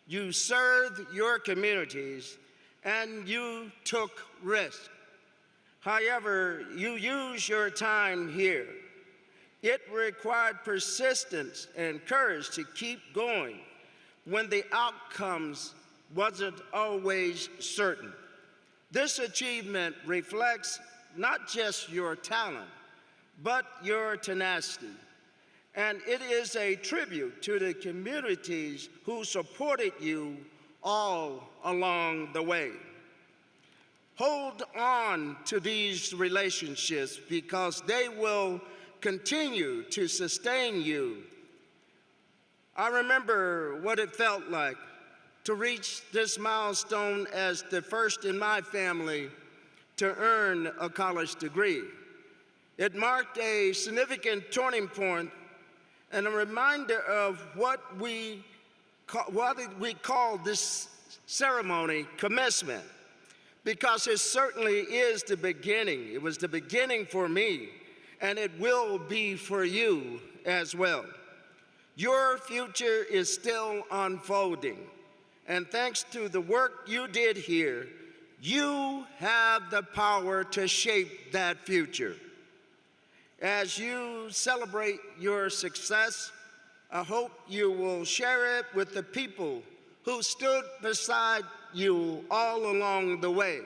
F: You served your communities, and you took risks. However, you used your time here. It required persistence and courage to keep going when the outcomes wasn't always certain. This achievement reflects not just your talent, but your tenacity. And it is a tribute to the communities who supported you all along the way. Hold on to these relationships because they will continue to sustain you. I remember what it felt like to reach this milestone as the first in my family to earn a college degree. It marked a significant turning point and a reminder of what we call this ceremony commencement, because it certainly is the beginning. It was the beginning for me, and it will be for you as well. Your future is still unfolding, and thanks to the work you did here, you have the power to shape that future. As you celebrate your success, I hope you will share it with the people who stood beside you all along the way.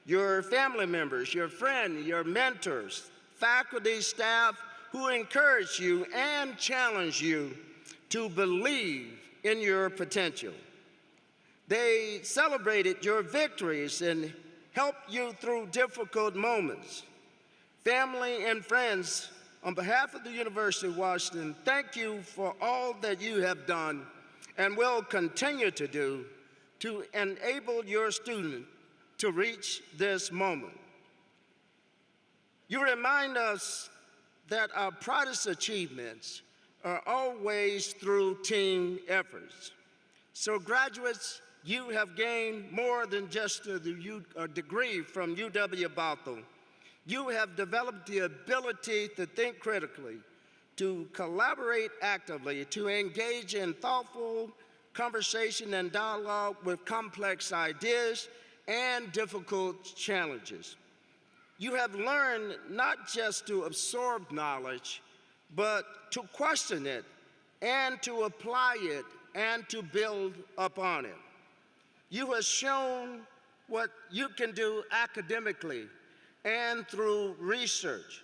F: Your family members, your friends, your mentors, faculty, staff who encourage you and challenge you to believe in your potential. They celebrated your victories and helped you through difficult moments. Family and friends, on behalf of the University of Washington, thank you for all that you have done and will continue to do to enable your students to reach this moment. You remind us that our proudest achievements are always through team efforts. So graduates, you have gained more than just a degree from UW-Bothell. You have developed the ability to think critically, to collaborate actively, to engage in thoughtful conversation and dialogue with complex ideas and difficult challenges. You have learned not just to absorb knowledge, but to question it and to apply it and to build upon it. You have shown what you can do academically and through research,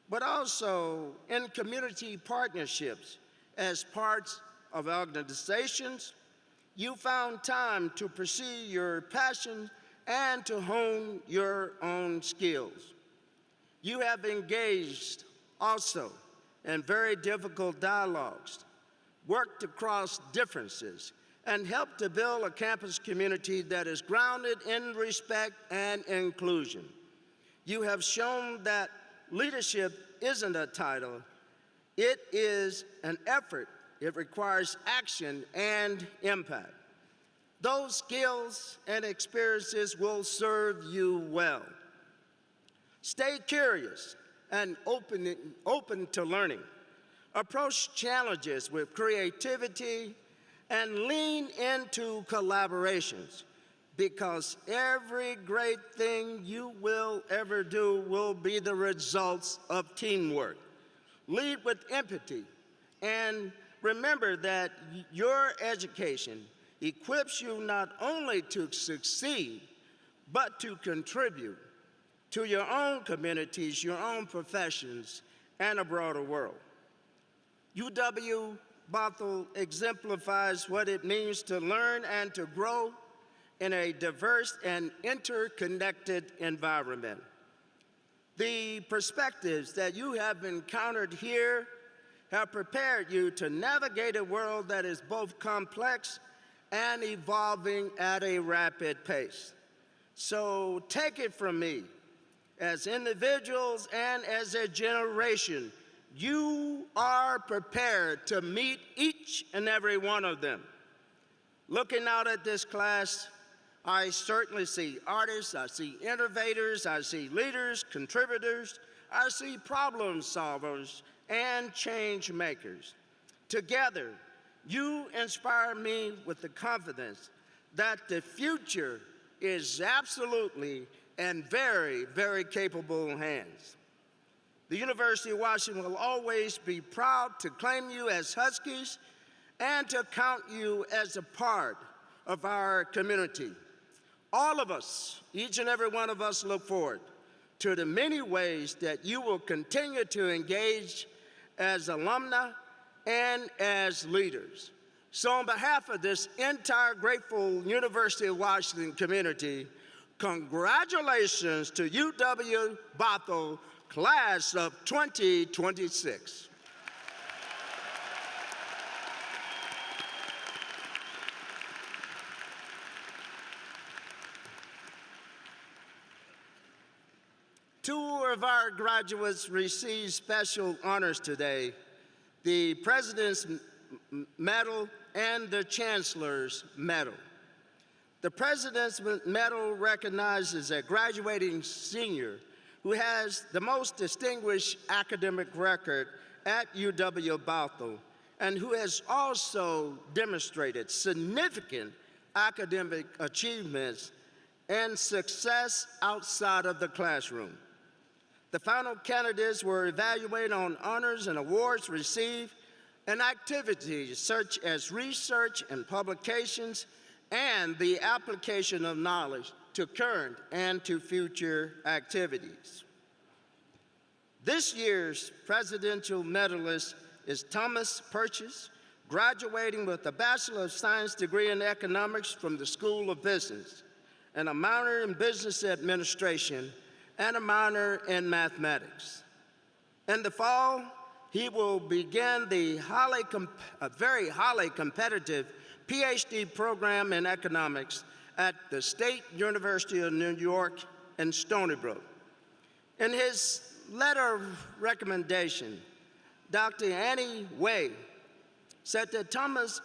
F: but also in community partnerships as parts of organizations. You found time to pursue your passion and to hone your own skills. You have engaged also in very difficult dialogues, worked across differences, and helped to build a campus community that is grounded in respect and inclusion. You have shown that leadership isn't a title, it is an effort. It requires action and impact. Those skills and experiences will serve you well. Stay curious and open to learning. Approach challenges with creativity and lean into collaborations, because every great thing you will ever do will be the results of teamwork. Lead with empathy, and remember that your education equips you not only to succeed, but to contribute to your own communities, your own professions, and a broader world. UW-Bothell exemplifies what it means to learn and to grow in a diverse and interconnected environment. The perspectives that you have encountered here have prepared you to navigate a world that is both complex and evolving at a rapid pace. So take it from me, as individuals and as a generation, you are prepared to meet each and every one of them. Looking out at this class, I certainly see artists, I see innovators, I see leaders, contributors, I see problem solvers and change makers. Together, you inspire me with the confidence that the future is absolutely in very, very capable hands. The University of Washington will always be proud to claim you as Huskies and to count you as a part of our community. All of us, each and every one of us, look forward to the many ways that you will continue to engage as alumni and as leaders. So on behalf of this entire grateful University of Washington community, congratulations to UW-Bothell class of 2026. Two of our graduates received special honors today, the President's Medal and the Chancellor's Medal. The President's Medal recognizes a graduating senior who has the most distinguished academic record at UW-Bothell and who has also demonstrated significant academic achievements and success outside of the classroom. The final candidates were evaluated on honors and awards received and activities such as research and publications and the application of knowledge to current and to future activities. This year's presidential medalist is Thomas Purchase, graduating with a Bachelor of Science degree in Economics from the School of Business and a minor in Business Administration and a minor in Mathematics. In the fall, he will begin the very highly competitive PhD program in economics at the State University of New York in Stony Brook. In his letter of recommendation, Dr. Annie Way said that Thomas,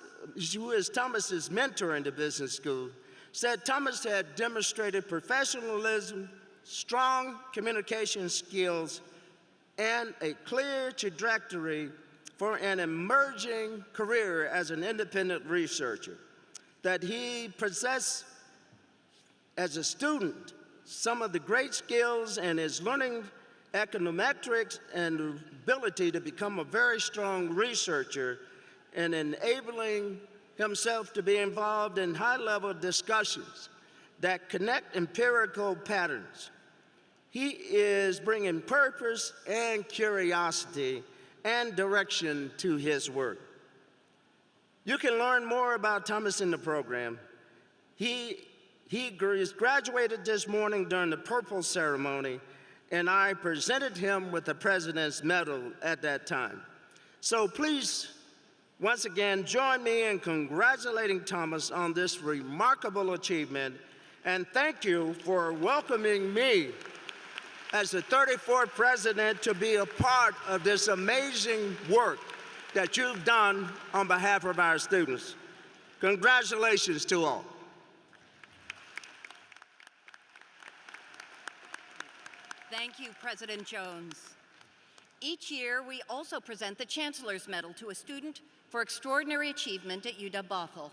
F: who is Thomas's mentor in the business school, said Thomas had demonstrated professionalism, strong communication skills, and a clear trajectory for an emerging career as an independent researcher, that he possessed as a student some of the great skills and is learning econometrics and the ability to become a very strong researcher and enabling himself to be involved in high-level discussions that connect empirical patterns. He is bringing purpose and curiosity and direction to his work. You can learn more about Thomas in the program. He graduated this morning during the purple ceremony, and I presented him with the President's Medal at that time. So please, once again, join me in congratulating Thomas on this remarkable achievement, and thank you for welcoming me as the 34th president to be a part of this amazing work that you've done on behalf of our students. Congratulations to all.
J: Thank you, President Jones. Each year, we also present the Chancellor's Medal to a student for extraordinary achievement at UW-Bothell.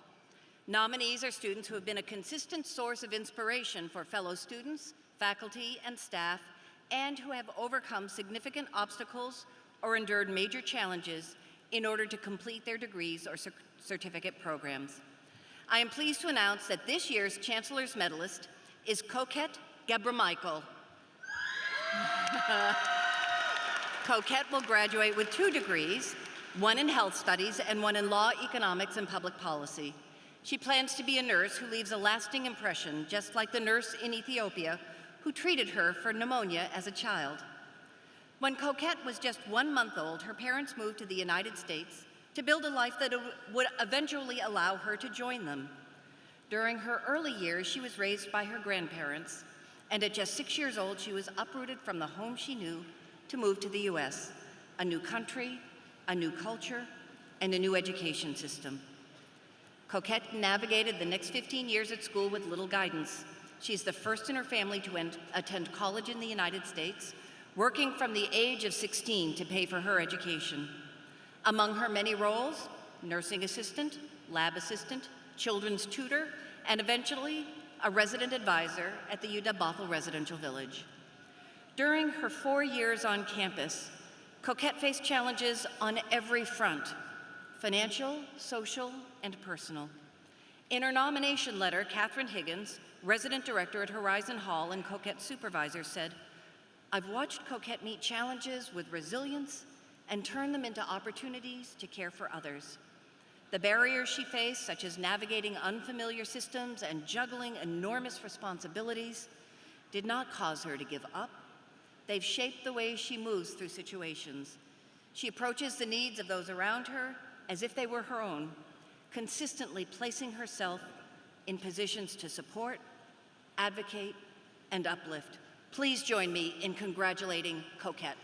J: Nominees are students who have been a consistent source of inspiration for fellow students, faculty, and staff, and who have overcome significant obstacles or endured major challenges in order to complete their degrees or certificate programs. I am pleased to announce that this year's Chancellor's Medalist is Coquette Gebremichael. Coquette will graduate with 2 degrees, one in health studies and one in law, economics, and public policy. She plans to be a nurse who leaves a lasting impression, just like the nurse in Ethiopia who treated her for pneumonia as a child. When Coquette was just 1 month old, her parents moved to the United States to build a life that would eventually allow her to join them. During her early years, she was raised by her grandparents, and at just 6 years old, she was uprooted from the home she knew to move to the US, a new country, a new culture, and a new education system. Coquette navigated the next 15 years at school with little guidance. She's the first in her family to attend college in the United States, working from the age of 16 to pay for her education. Among her many roles, nursing assistant, lab assistant, children's tutor, and eventually a resident advisor at the UW-Bothell Residential Village. During her 4 years on campus, Coquette faced challenges on every front: financial, social, and personal. In her nomination letter, Catherine Higgins, resident director at Horizon Hall and Coquette's supervisor, said, "I've watched Coquette meet challenges with resilience and turn them into opportunities to care for others. The barriers she faced, such as navigating unfamiliar systems and juggling enormous responsibilities, did not cause her to give up. They've shaped the way she moves through situations. She approaches the needs of those around her as if they were her own, consistently placing herself in positions to support, advocate, and uplift." Please join me in congratulating Coquette.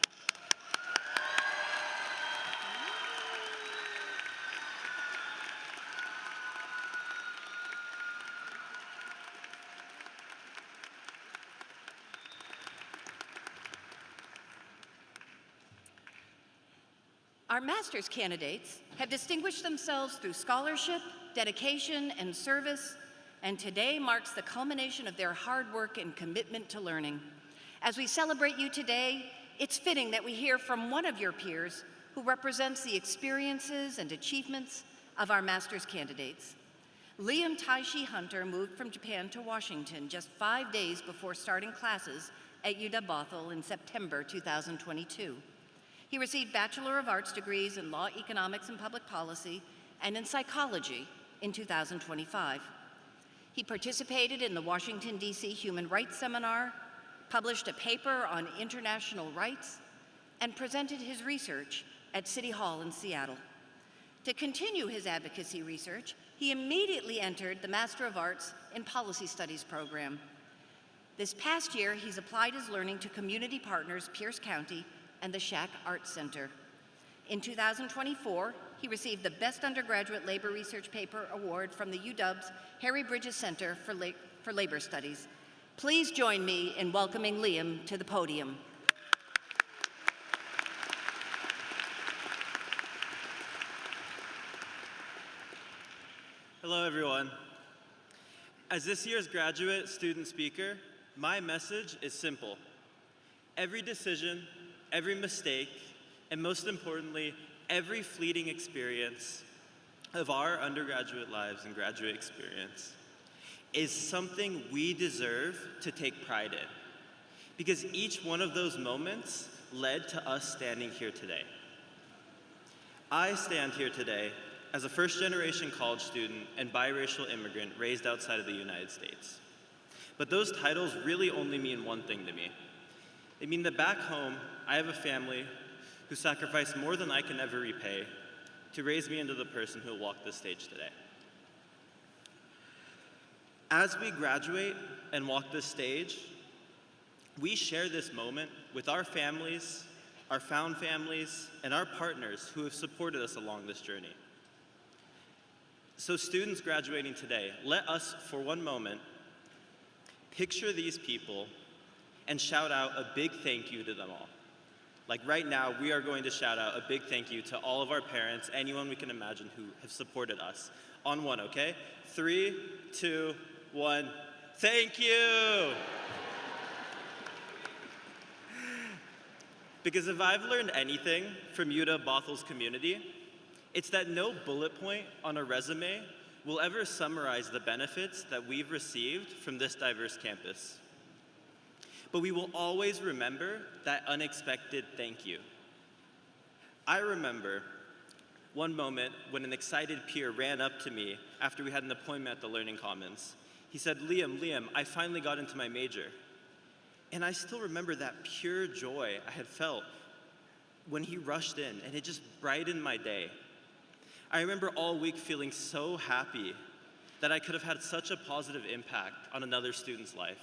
J: Our master's candidates have distinguished themselves through scholarship, dedication, and service, and today marks the culmination of their hard work and commitment to learning. As we celebrate you today, it's fitting that we hear from one of your peers who represents the experiences and achievements of our master's candidates. Liam Taishi Hunter moved from Japan to Washington just 5 days before starting classes at UW-Bothell in September 2022. He received Bachelor of Arts degrees in Law, Economics, and Public Policy, and in Psychology in 2025. He participated in the Washington, D.C. Human Rights Seminar, published a paper on international rights, and presented his research at City Hall in Seattle. To continue his advocacy research, he immediately entered the Master of Arts in Policy Studies program. This past year, he's applied his learning to community partners Pierce County and the Shack Arts Center. In 2024, he received the Best Undergraduate Labor Research Paper Award from the UW's Harry Bridges Center for Labor Studies. Please join me in welcoming Liam to the podium.
H: Hello, everyone. As this year's graduate student speaker, my message is simple. Every decision, every mistake, and most importantly, every fleeting experience of our undergraduate lives and graduate experience is something we deserve to take pride in, because each one of those moments led to us standing here today. I stand here today as a first-generation college student and biracial immigrant raised outside of the United States. But those titles really only mean one thing to me. They mean that back home, I have a family who sacrificed more than I can ever repay to raise me into the person who will walk this stage today. As we graduate and walk this stage, we share this moment with our families, our found families, and our partners who have supported us along this journey. So students graduating today, let us, for one moment, picture these people and shout out a big thank you to them all. Like right now, we are going to shout out a big thank you to all of our parents, anyone we can imagine who have supported us. On one, okay? 3, 2, 1. Thank you! Because if I've learned anything from UW-Bothel's community, it's that no bullet point on a resume will ever summarize the benefits that we've received from this diverse campus. But we will always remember that unexpected thank you. I remember one moment when an excited peer ran up to me after we had an appointment at the Learning Commons. He said, Liam, I finally got into my major. And I still remember that pure joy I had felt when he rushed in, and it just brightened my day. I remember all week feeling so happy that I could have had such a positive impact on another student's life.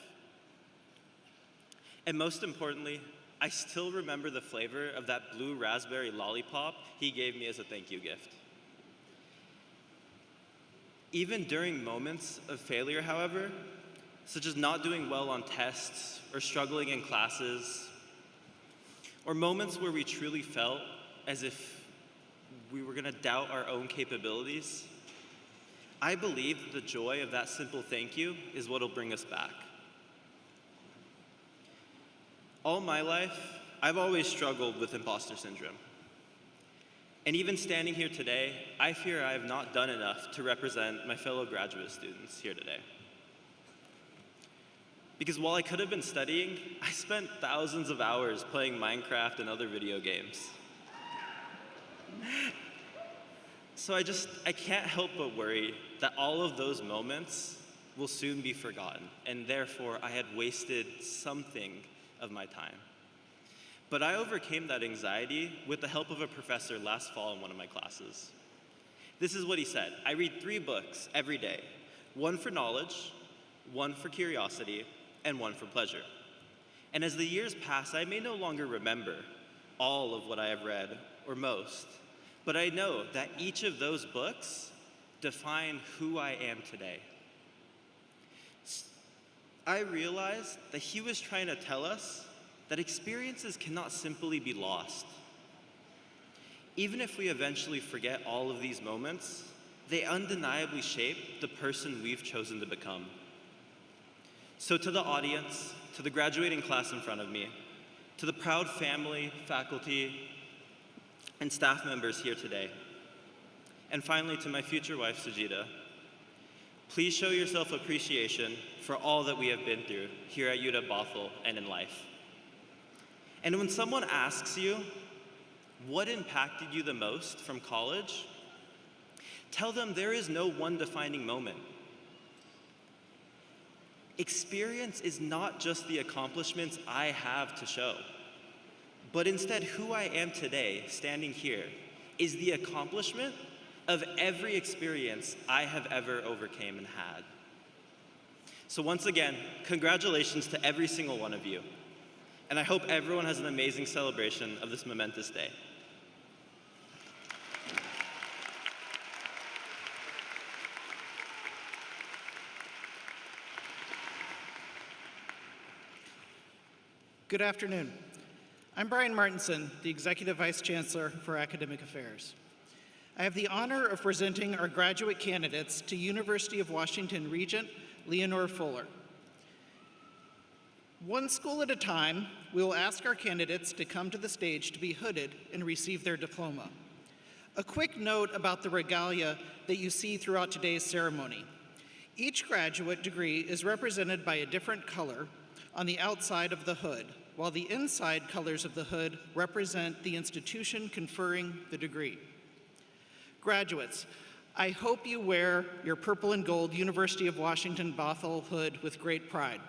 H: And most importantly, I still remember the flavor of that blue raspberry lollipop he gave me as a thank you gift. Even during moments of failure, however, such as not doing well on tests or struggling in classes, or moments where we truly felt as if we were gonna doubt our own capabilities, I believe the joy of that simple thank you is what'll bring us back. All my life, I've always struggled with imposter syndrome. And even standing here today, I fear I have not done enough to represent my fellow graduate students here today. Because while I could have been studying, I spent thousands of hours playing Minecraft and other video games. So I can't help but worry that all of those moments will soon be forgotten, and therefore I had wasted something of my time. But I overcame that anxiety with the help of a professor last fall in one of my classes. This is what he said: I read 3 books every day, one for knowledge, one for curiosity, and one for pleasure. And as the years pass, I may no longer remember all of what I have read, or most, but I know that each of those books define who I am today. I realized that he was trying to tell us that experiences cannot simply be lost. Even if we eventually forget all of these moments, they undeniably shape the person we've chosen to become. So to the audience, to the graduating class in front of me, to the proud family, faculty, and staff members here today, and finally to my future wife, Sajida, please show yourself appreciation for all that we have been through here at UW-Bothell and in life. And when someone asks you, what impacted you the most from college? Tell them there is no one defining moment. Experience is not just the accomplishments I have to show, but instead who I am today, standing here, is the accomplishment of every experience I have ever overcame and had. So once again, congratulations to every single one of you. And I hope everyone has an amazing celebration of this momentous day.
L: Good afternoon. I'm Brian Martinson, the Executive Vice Chancellor for Academic Affairs. I have the honor of presenting our graduate candidates to University of Washington Regent Leonore Fuller. One school at a time, we will ask our candidates to come to the stage to be hooded and receive their diploma. A quick note about the regalia that you see throughout today's ceremony. Each graduate degree is represented by a different color on the outside of the hood, while the inside colors of the hood represent the institution conferring the degree. Graduates, I hope you wear your purple and gold University of Washington Bothell hood with great pride.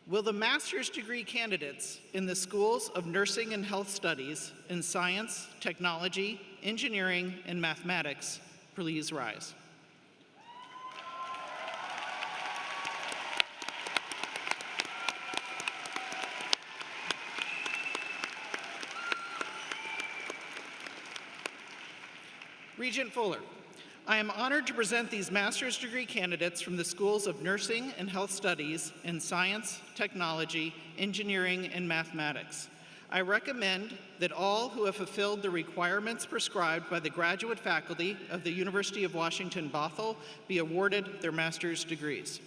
L: Will the master's degree candidates in the schools of nursing and health studies in science, technology, engineering, and mathematics please rise? Regent Fuller, I am honored to present these master's degree candidates from the schools of nursing and health studies in science, technology, engineering, and mathematics. I recommend that all who have fulfilled the requirements prescribed by the graduate faculty of the University of Washington Bothell be awarded their master's degrees.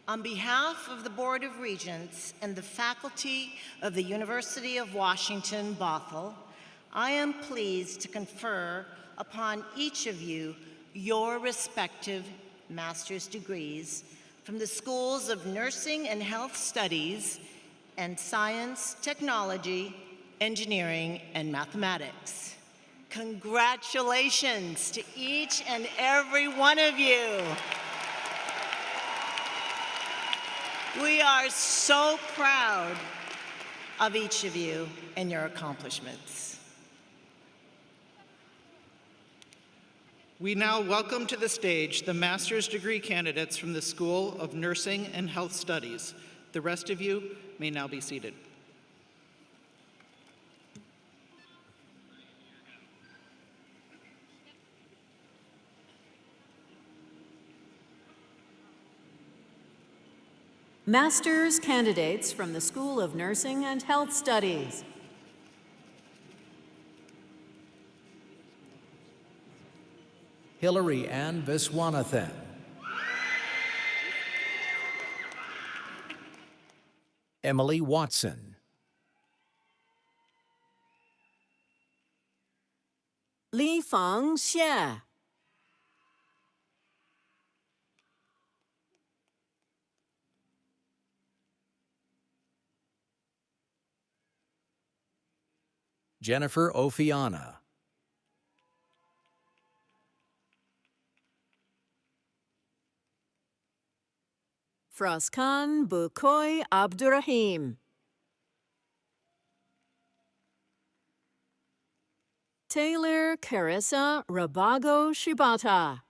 N: On behalf of the Board of Regents and the faculty of the University of Washington Bothell, I am pleased to confer upon each of you your respective master's degrees from the schools of nursing and health studies and science, technology, engineering, and mathematics. Congratulations to each and every one of you. We are so proud of each of you and your accomplishments.
L: We now welcome to the stage the master's degree candidates from the School of Nursing and Health Studies. The rest of you may now be seated.
S: Master's candidates from the School of Nursing and Health Studies.
T: Hillary Ann Viswanathan. Emily Watson.
S: Li Feng Xie.
T: Jennifer Ofiana.
S: Fraskan Bukoy Abdurrahim. Taylor Carissa Rabago Shibata.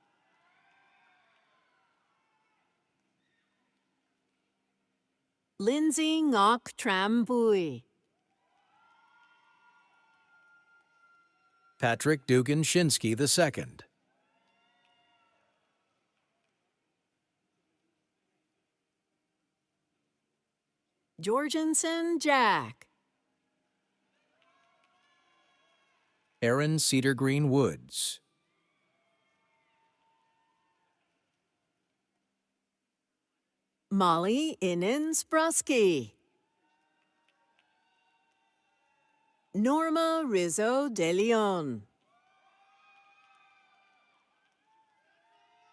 S: Lindsay Ngok Trambui.
T: Patrick Dugan Shinsky II.
S: Jorgensen Jack.
T: Aaron Cedar Green Woods.
S: Molly Inins Brusky. Norma Rizzo de Leon.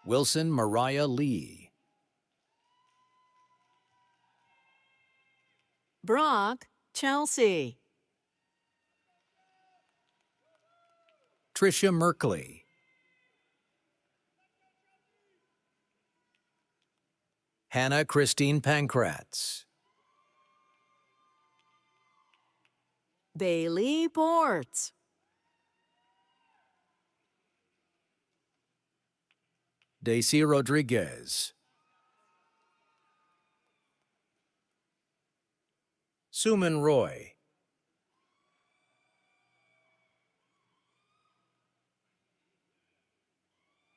T: Wilson Mariah Lee.
S: Brock Chelsea.
T: Tricia Merkley. Hannah Christine Pankratz.
S: Bailey Ports.
T: Daisy Rodriguez. Suman Roy.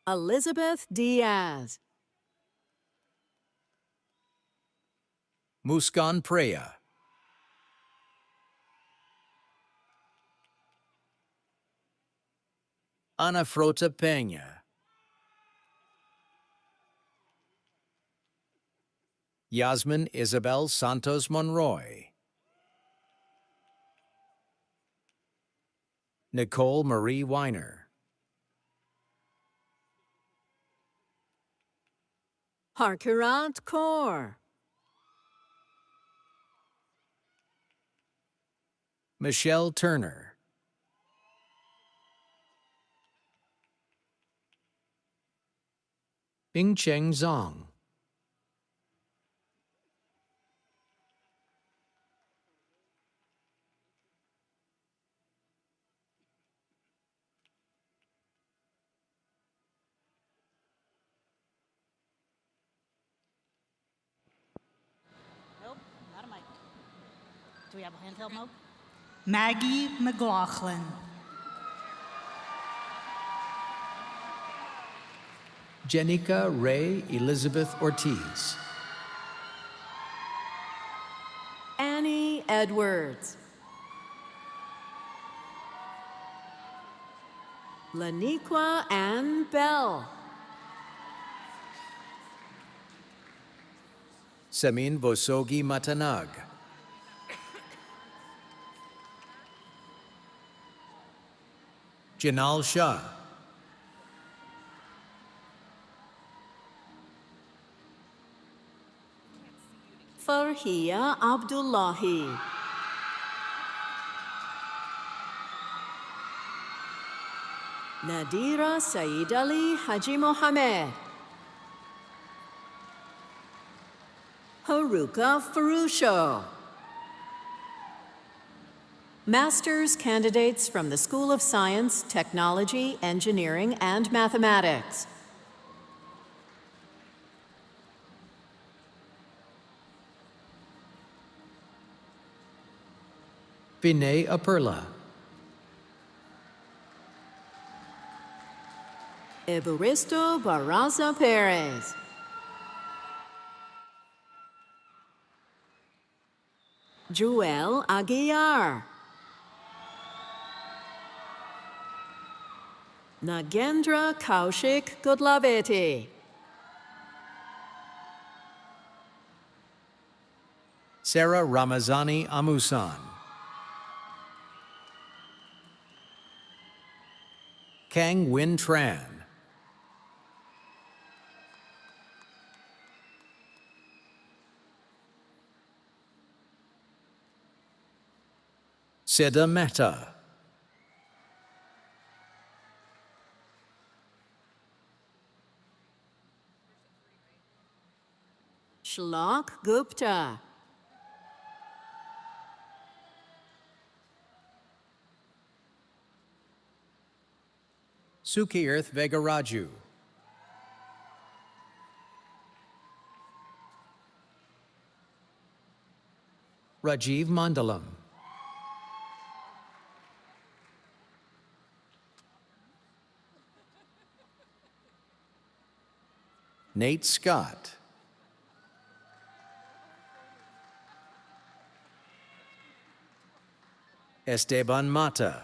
S: Elizabeth Diaz.
T: Muskan Preya. Ana Frota Peña. Yasmin Isabel Santos Monroy. Nicole Marie Weiner.
S: Harkirat Kaur.
T: Michelle Turner. Bingcheng Zhang.
A: Nope, not a mic. Do we have a handheld mic? Maggie McLaughlin.
T: Jenica Ray Elizabeth Ortiz.
S: Annie Edwards. Laniqua Ann Bell.
T: Samin Vosogi Matanag. Janal Shah.
S: Farhia Abdullahi. Nadira Saeed Ali Haji Mohammed. Haruka Farusho. Master's candidates from the School of Science, Technology, Engineering, and Mathematics.
T: Vinay Aperla.
S: Evaristo Barraza Perez. Joel Aguiar. Nagendra Kaushik Gudlaveti.
T: Sarah Ramazani Amusan. Kang Win Tran. Siddha Mehta.
S: Shlok Gupta.
T: Sukirth Vegaraju. Rajiv Mandalam. Nate Scott. Esteban Mata.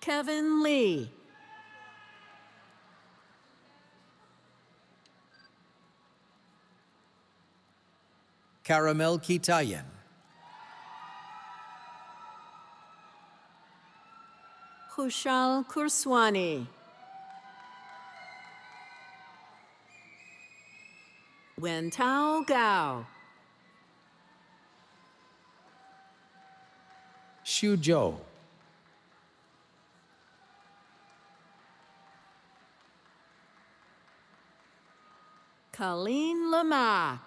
S: Kevin Lee.
T: Caramel Kitayan.
S: Khushal Kurswani. Wentao Gao.
T: Xu Zhou.
S: Colleen Lamac.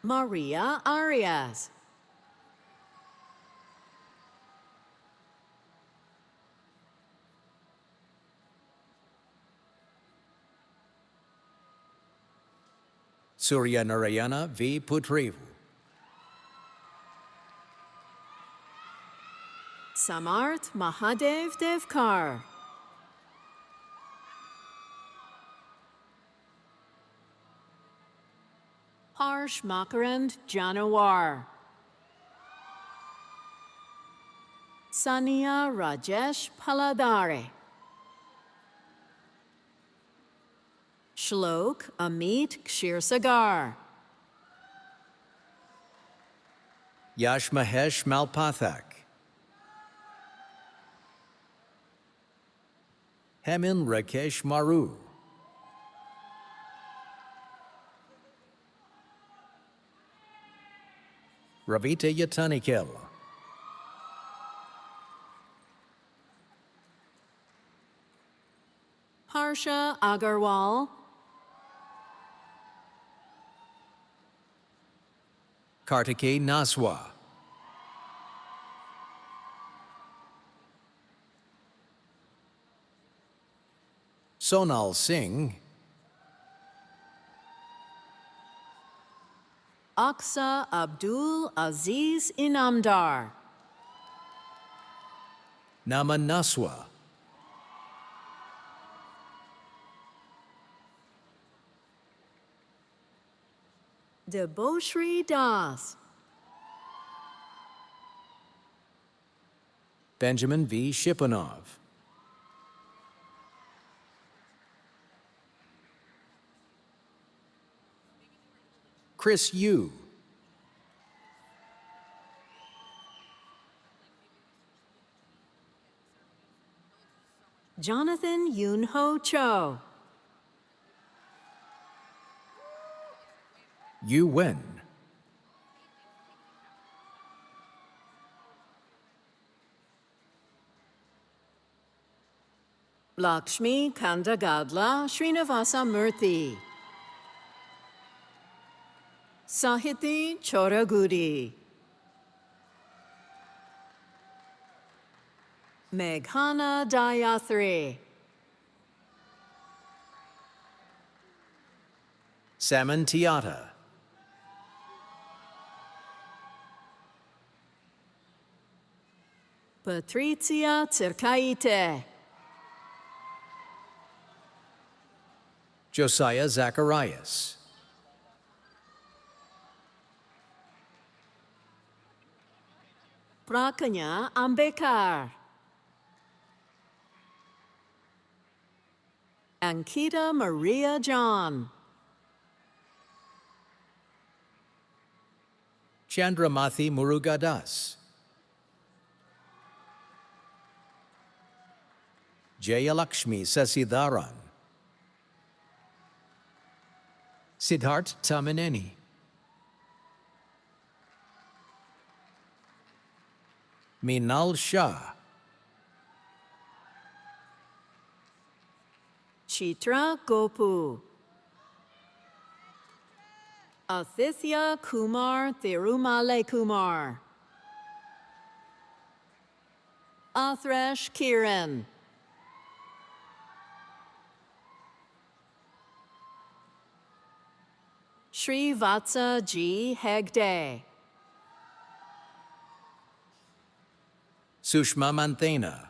S: Maria Arias.
T: Surya Narayana V. Putrivu.
S: Samarth Mahadev Devkar. Harsh Makarand Janawar. Sania Rajesh Paladare. Shlok Amit Kshirsagar.
T: Yash Mahesh Malpathak. Hemin Rakesh Maru. Ravita Yatanikil.
S: Harsha Agarwal.
T: Kartikeya Naswa. Sonal Singh.
S: Aksa Abdul Aziz Inamdar.
T: Naman Naswa.
S: Deboshri Das.
T: Benjamin V. Shipunov. Chris Yu.
S: Jonathan Yunho Cho.
T: Yu Wen.
S: Lakshmi Kandagadla Srinivasa Murthy. Sahiti Choragudi. Meghana Dayathri.
T: Salmon Tiata.
S: Patrizia Tsirkaite.
T: Josiah Zacharias.
S: Prakanya Ambekar. Ankita Maria John.
T: Chandramathi Murugadas. Jayalakshmi Sasidharan. Siddharth Tamaneni. Minal Shah.
S: Chitra Gopu. Athithya Kumar Thirumale Kumar. Athresh Kiran. Sri Vatsa G. Hegde.
T: Sushma Manthena.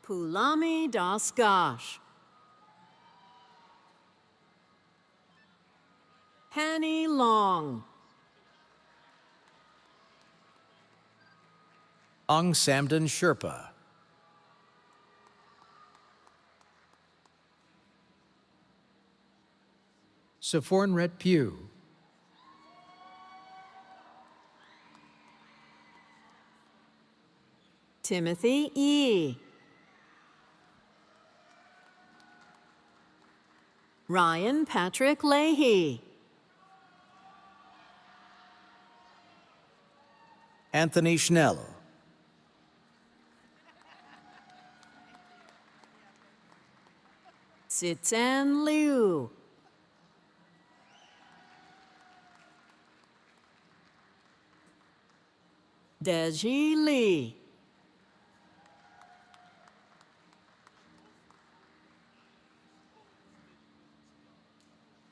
S: Pulami Das Gash. Hanny Long.
T: Ong Samden Sherpa. Safornret Pugh.
S: Timothy E. Ryan Patrick Leahy.
T: Anthony Schnell.
S: Sitan Liu. Deji Lee.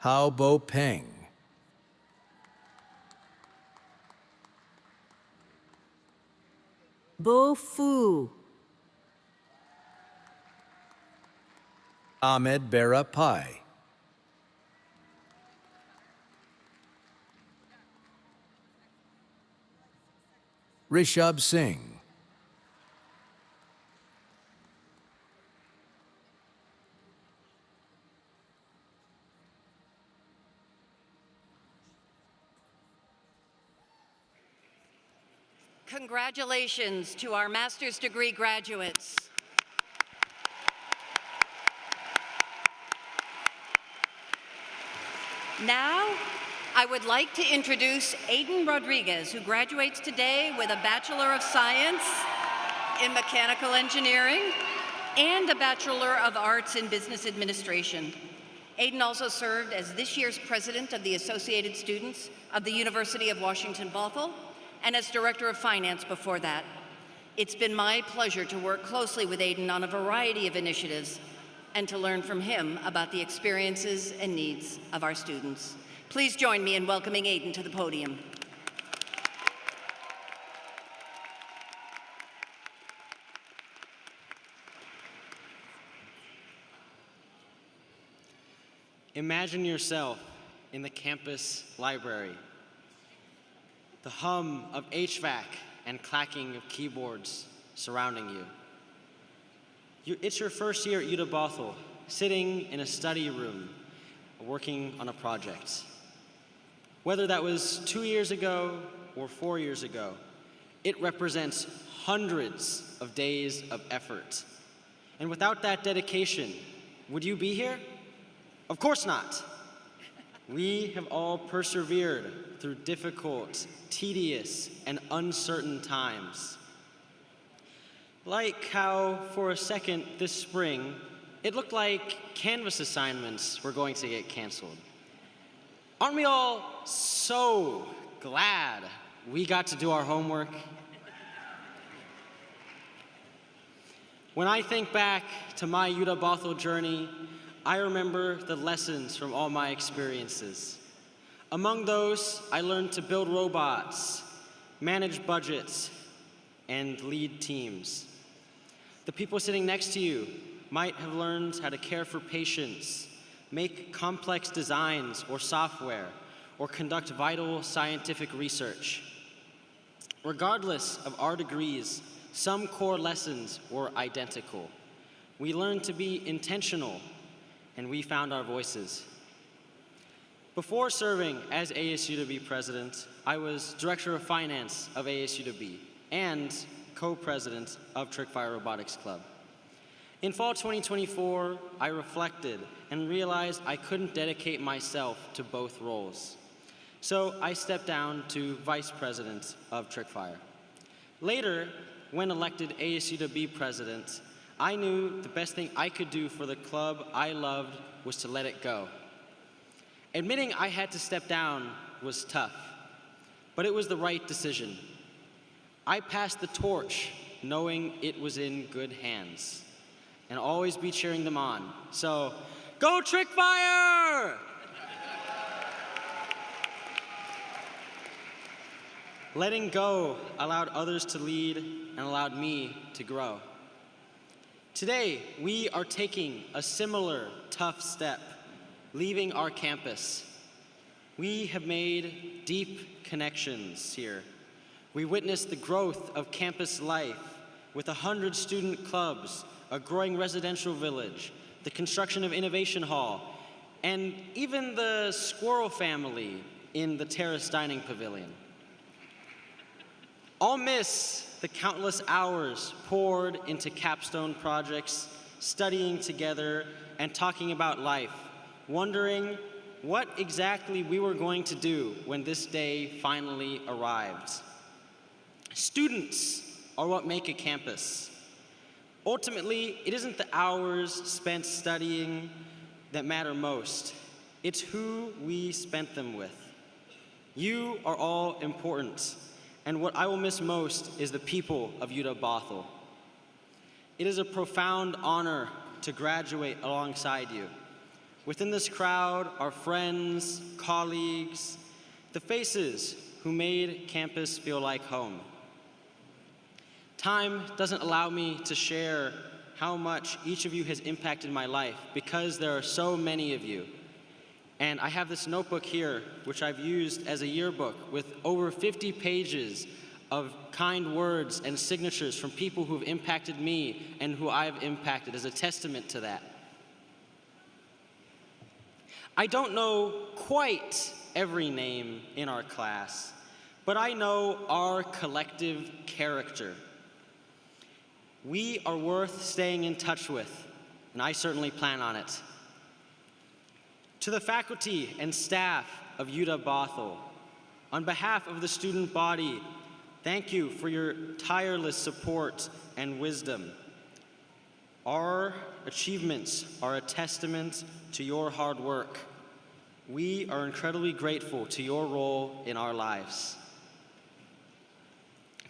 T: Hao Bo Peng,
S: Bo Fu,
T: Ahmed Bera Pai, Rishabh Singh,
J: Congratulations to our master's degree graduates. Now, I would like to introduce Aiden Rodriguez, who graduates today with a Bachelor of Science in Mechanical Engineering and a Bachelor of Arts in Business Administration. Aiden also served as this year's president of the Associated Students of the University of Washington, Bothell, and as director of finance before that. It's been my pleasure to work closely with Aiden on a variety of initiatives and to learn from him about the experiences and needs of our students. Please join me in welcoming Aiden to the podium.
B: Imagine yourself in the campus library. The hum of HVAC and clacking of keyboards surrounding you. It's your first year at UW Bothell, sitting in a study room, working on a project. Whether that was 2 years ago or 4 years ago, it represents hundreds of days of effort. And without that dedication, would you be here? Of course not. We have all persevered through difficult, tedious, and uncertain times. Like how, for a second this spring, it looked like Canvas assignments were going to get canceled. Aren't we all so glad we got to do our homework? When I think back to my UW Bothell journey, I remember the lessons from all my experiences. Among those, I learned to build robots, manage budgets, and lead teams. The people sitting next to you might have learned how to care for patients, make complex designs or software, or conduct vital scientific research. Regardless of our degrees, some core lessons were identical. We learned to be intentional, and we found our voices. Before serving as ASUW president, I was director of finance of ASUW and co-president of Trickfire Robotics Club. In fall 2024, I reflected and realized I couldn't dedicate myself to both roles. So I stepped down to vice president of Trickfire. Later, when elected ASUW president, I knew the best thing I could do for the club I loved was to let it go. Admitting I had to step down was tough, but it was the right decision. I passed the torch knowing it was in good hands, and I'll always be cheering them on. So, go Trickfire! Letting go allowed others to lead and allowed me to grow. Today, we are taking a similar tough step, leaving our campus. We have made deep connections here. We witnessed the growth of campus life with 100 student clubs, a growing residential village, the construction of Innovation Hall, and even the squirrel family in the Terrace Dining Pavilion. I'll miss the countless hours poured into capstone projects, studying together, and talking about life, wondering what exactly we were going to do when this day finally arrived. Students are what make a campus. Ultimately, it isn't the hours spent studying that matter most. It's who we spent them with. You are all important. And what I will miss most is the people of UW Bothell. It is a profound honor to graduate alongside you. Within this crowd are friends, colleagues, the faces who made campus feel like home. Time doesn't allow me to share how much each of you has impacted my life because there are so many of you. And I have this notebook here, which I've used as a yearbook with over 50 pages of kind words and signatures from people who have impacted me and who I've impacted as a testament to that. I don't know quite every name in our class, but I know our collective character. We are worth staying in touch with, and I certainly plan on it. To the faculty and staff of UW-Bothell, on behalf of the student body, thank you for your tireless support and wisdom. Our achievements are a testament to your hard work. We are incredibly grateful to your role in our lives.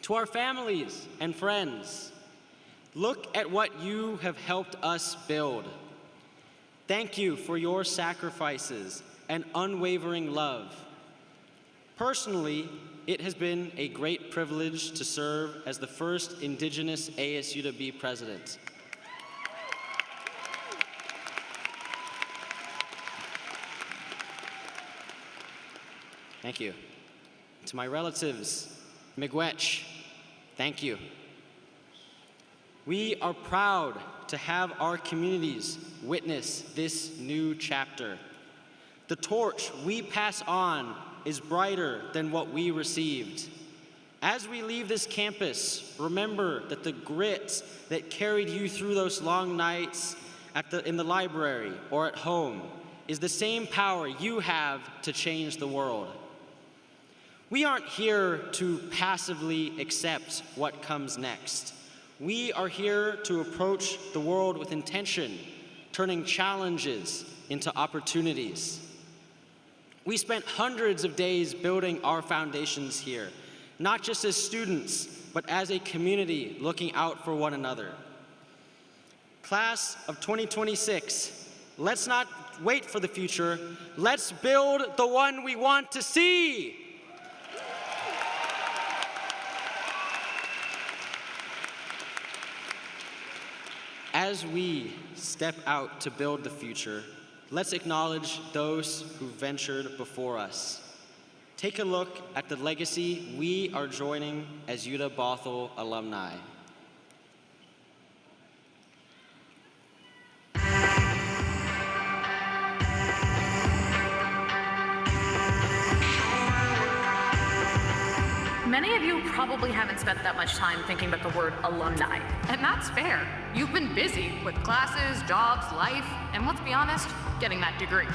B: To our families and friends, look at what you have helped us build. Thank you for your sacrifices and unwavering love. Personally, it has been a great privilege to serve as the first Indigenous ASU president. Thank you. To my relatives, Miigwech, thank you. We are proud to have our communities witness this new chapter. The torch we pass on is brighter than what we received. As we leave this campus, remember that the grit that carried you through those long nights in the library or at home is the same power you have to change the world. We aren't here to passively accept what comes next. We are here to approach the world with intention, turning challenges into opportunities. We spent hundreds of days building our foundations here, not just as students, but as a community looking out for one another. Class of 2026, let's not wait for the future. Let's build the one we want to see. As we step out to build the future, let's acknowledge those who ventured before us. Take a look at the legacy we are joining as UW-Bothell alumni.
E: Many of you probably haven't spent that much time thinking about the word alumni, and that's fair. You've been busy with classes, jobs, life, and let's be honest, getting that degree.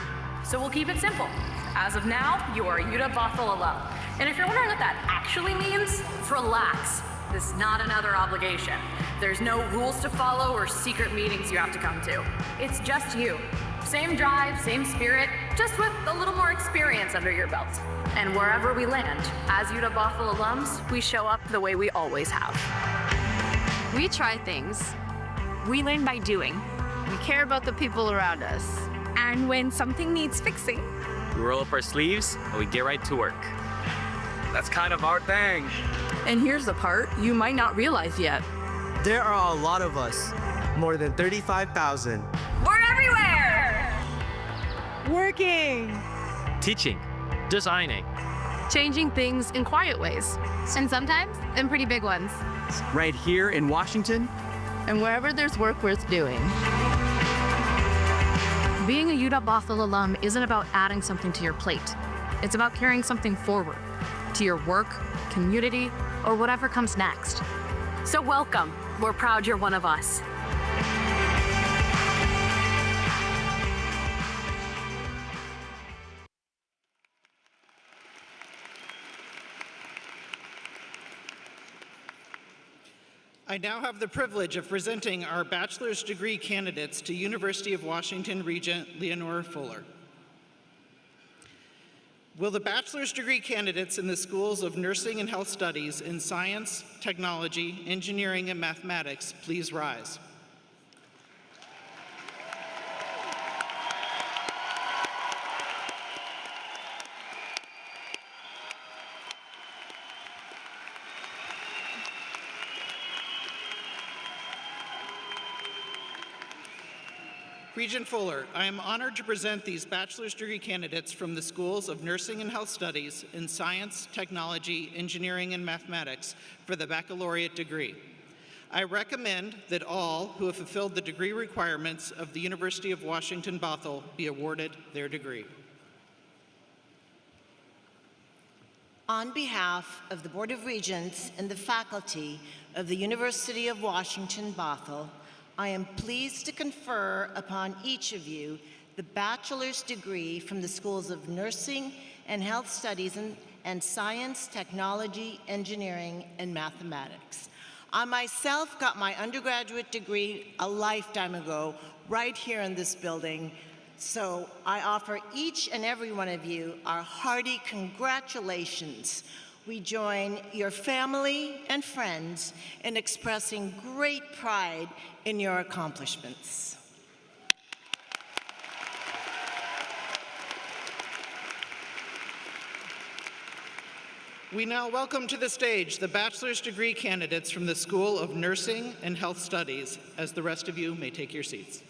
E: So we'll keep it simple. As of now, you are a UW-Bothell alum. And if you're wondering what that actually means, relax. This is not another obligation. There's no rules to follow or secret meetings you have to come to. It's just you. Same drive, same spirit, just with a little more experience under your belt. And wherever we land, as UW-Bothell alums, we show up the way we always have.
M: We try things. We learn by doing. We care about the people around us. And when something needs fixing,
U: we roll up our sleeves and we get right to work. That's kind of our thing.
W: And here's the part you might not realize yet.
Y: There are a lot of us, more than 35,000.
M: We're everywhere!
W: Working!
U: Teaching, designing,
E: changing things in quiet ways.
X: And sometimes in pretty big ones.
Y: Right here in Washington.
W: And wherever there's work worth doing.
E: Being a UW-Bothell alum isn't about adding something to your plate. It's about carrying something forward to your work, community, or whatever comes next. So welcome. We're proud you're one of us.
L: I now have the privilege of presenting our bachelor's degree candidates to University of Washington Regent Leonora Fuller. Will the bachelor's degree candidates in the schools of nursing and health studies in science, technology, engineering, and mathematics please rise? Regent Fuller, I am honored to present these bachelor's degree candidates from the Schools of Nursing and Health Studies in Science, Technology, Engineering, and Mathematics for the baccalaureate degree. I recommend that all who have fulfilled the degree requirements of the University of Washington Bothell be awarded their degree.
N: On behalf of the Board of Regents and the faculty of the University of Washington Bothell, I am pleased to confer upon each of you the bachelor's degree from the Schools of Nursing and Health Studies and Science, Technology, Engineering, and Mathematics. I myself got my undergraduate degree a lifetime ago, right here in this building. So I offer each and every one of you our hearty congratulations. We join your family and friends in expressing great pride in your accomplishments.
L: We now welcome to the stage the bachelor's degree candidates from the School of Nursing and Health Studies, as the rest of you may take your seats.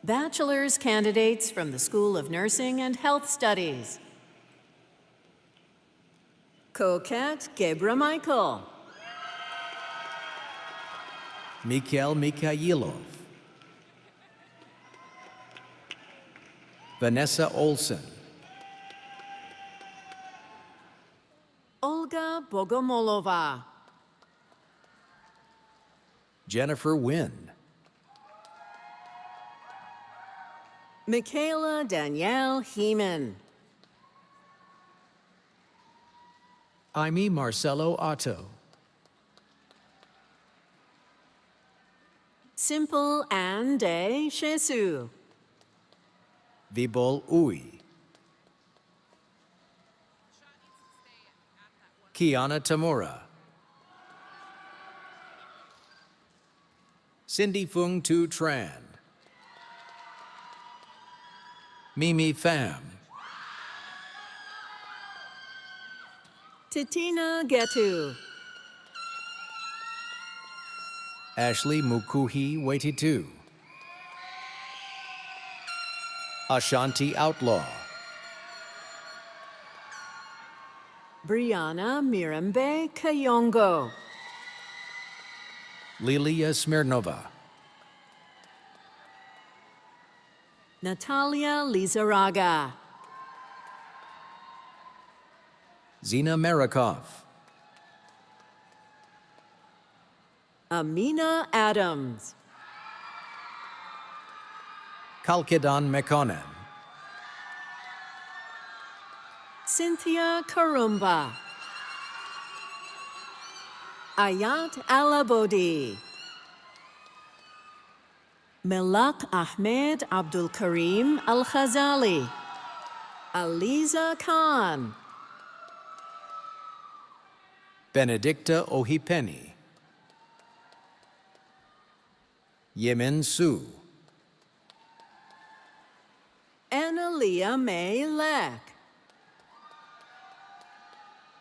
S: Bachelor's candidates from the School of Nursing and Health Studies. Coquette Gebra Michael.
T: Mikhail Mikhailov. Vanessa Olson.
S: Olga Bogomolova.
T: Jennifer Wynn.
S: Michaela Danielle Heeman.
T: Aimee Marcelo Otto.
S: Simple Anne de Chesu.
T: Vibol Uy. Kiana Tamura. Cindy Phung Tu Tran. Mimi Pham.
S: Titina Getu.
T: Ashley Mukuhi Waititu. Ashanti Outlaw.
S: Brianna Mirambe Kayongo.
T: Lilia Smirnova.
S: Natalia Lizaraga.
T: Zina Marikov.
S: Amina Adams.
T: Kalkidan Mekonnen.
S: Cynthia Karumba. Ayat Alabodi. Melak Ahmed Abdul Karim Al Khazali. Aliza Khan.
T: Benedicta Ohipeni. Yemin Su.
S: Analia May Leck.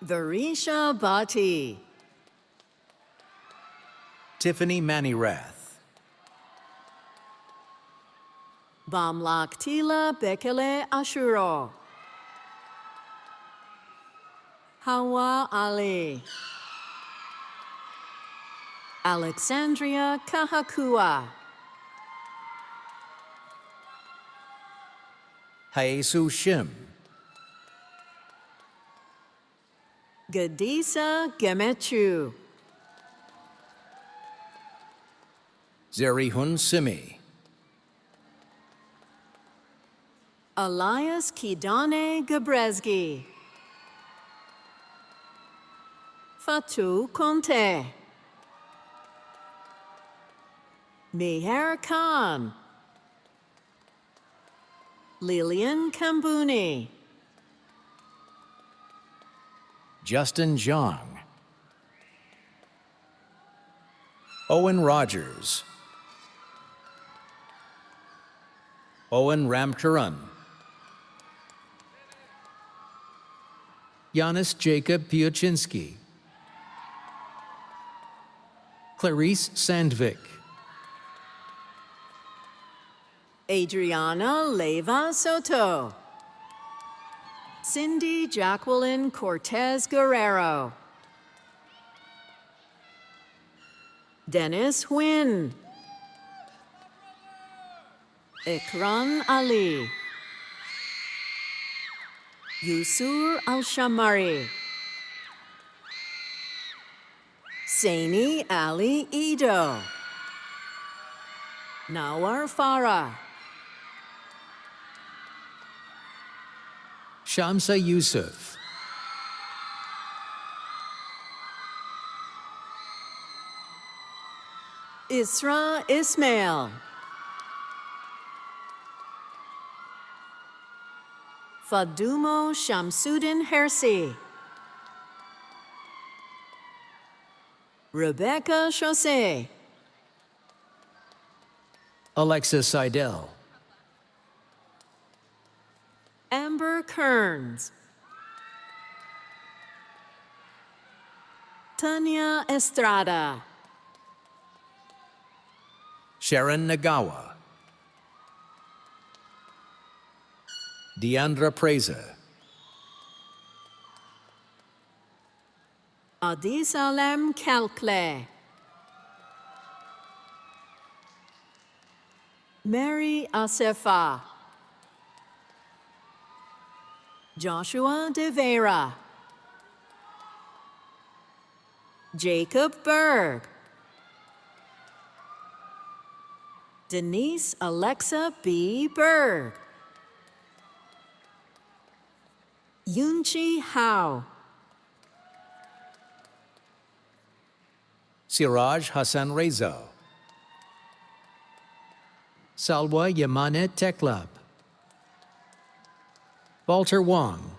S: Varisha Bhatti.
T: Tiffany Manirath.
S: Bamlak Tila Bekele Ashuro. Hawa Ali. Alexandria Kahakua.
T: Haesu Shim.
S: Gadisa Gemechu.
T: Zerihun Simi.
S: Elias Kidane Gabrezgi. Fatou Conte. Meher Khan. Lilian Kambuni.
T: Justin Zhang. Owen Rogers. Owen Ramcharan. Yanis Jacob Piochinski. Clarice Sandvik.
S: Adriana Leyva Soto. Cindy Jacqueline Cortez Guerrero. Dennis Nguyen. Ikran Ali. Yusur Al-Shamari. Saini Ali Ido. Nawar Farah.
T: Shamsa Yusuf.
S: Isra Ismail. Fadumo Shamsuddin Hersi. Rebecca Chaussee.
T: Alexis Seidel.
S: Amber Kearns. Tanya Estrada.
T: Sharon Nagawa. Deandra Preza.
S: Adis Alem Kalkle. Mary Asefa. Joshua De Vera. Jacob Berg. Denise Alexa B. Berg. Yunchi Hao.
T: Siraj Hassan Reza. Salwa Yamanet Teklab. Walter Wong.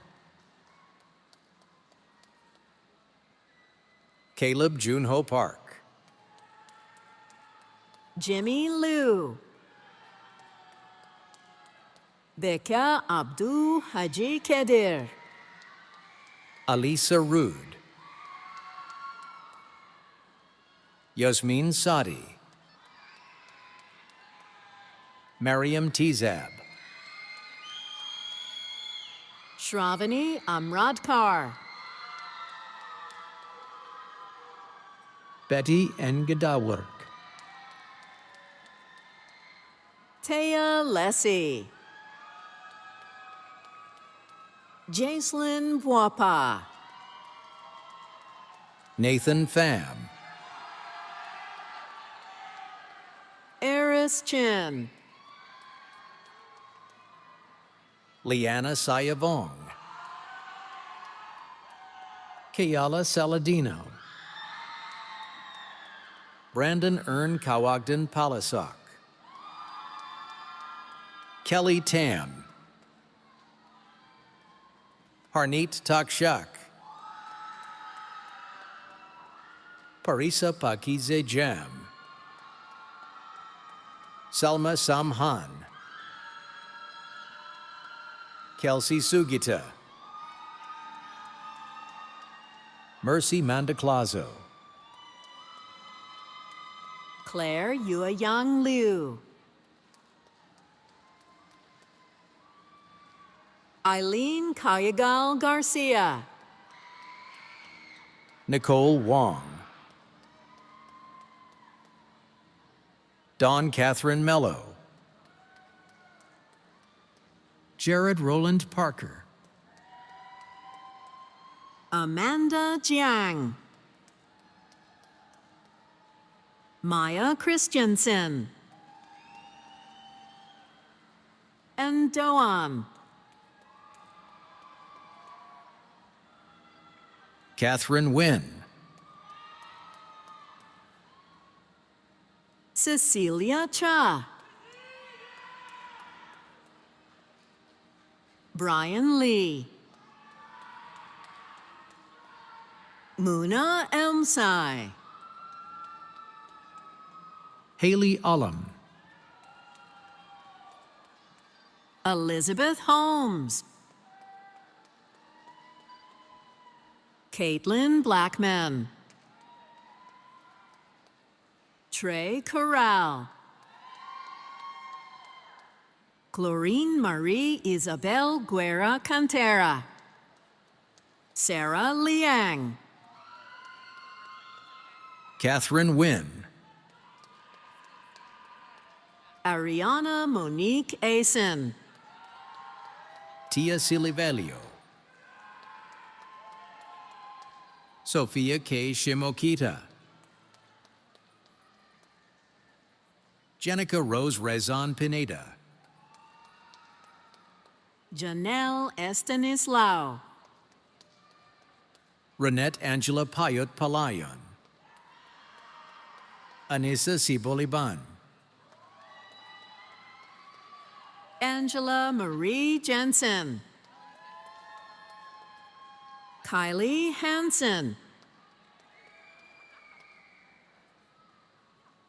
T: Caleb Junho Park.
S: Jimmy Liu. Beka Abdul Haji Kedir.
T: Alisa Rood. Yasmin Sadi. Mariam Tizab.
S: Shravani Amradkar.
T: Betty N. Gadawark.
S: Taya Lessie. Jacelyn Wapa.
T: Nathan Pham.
S: Eris Chin.
T: Liana Sayavong. Kayala Saladino. Brandon Ern Kawagdan Palasak. Kelly Tam. Harneet Takshak. Parisa Pakize Jam. Salma Samhan. Kelsey Sugita. Mercy Mandaclazo.
S: Claire Yueyang Liu. Eileen Kayagal Garcia.
T: Nicole Wong. Dawn Catherine Mello. Jared Roland Parker.
S: Amanda Jiang. Maya Christensen. And Doan.
T: Catherine Wynn.
S: Cecilia Cha. Brian Lee. Muna Elmsai.
T: Haley Ullum.
S: Elizabeth Holmes. Caitlin Blackman. Trey Corral. Chlorine Marie Isabel Guerra Cantera. Sarah Liang.
T: Catherine Nguyen.
S: Ariana Monique Asen.
T: Tia Silivelio. Sophia K. Shimokita. Jenica Rose Rezan Pineda.
S: Janelle Estanislao.
T: Renette Angela Payot Palayon. Anissa Siboliban.
S: Angela Marie Jensen. Kylie Hansen.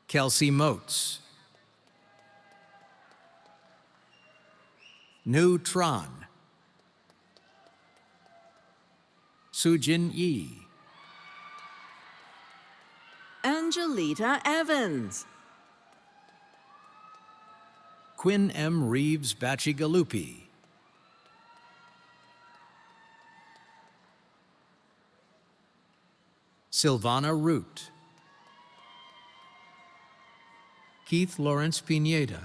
T: Kelsey Moats. Nu Tran. Sujin Yi.
S: Angelita Evans.
T: Quinn M. Reeves Bachigalupi. Silvana Root. Keith Lawrence Pineda.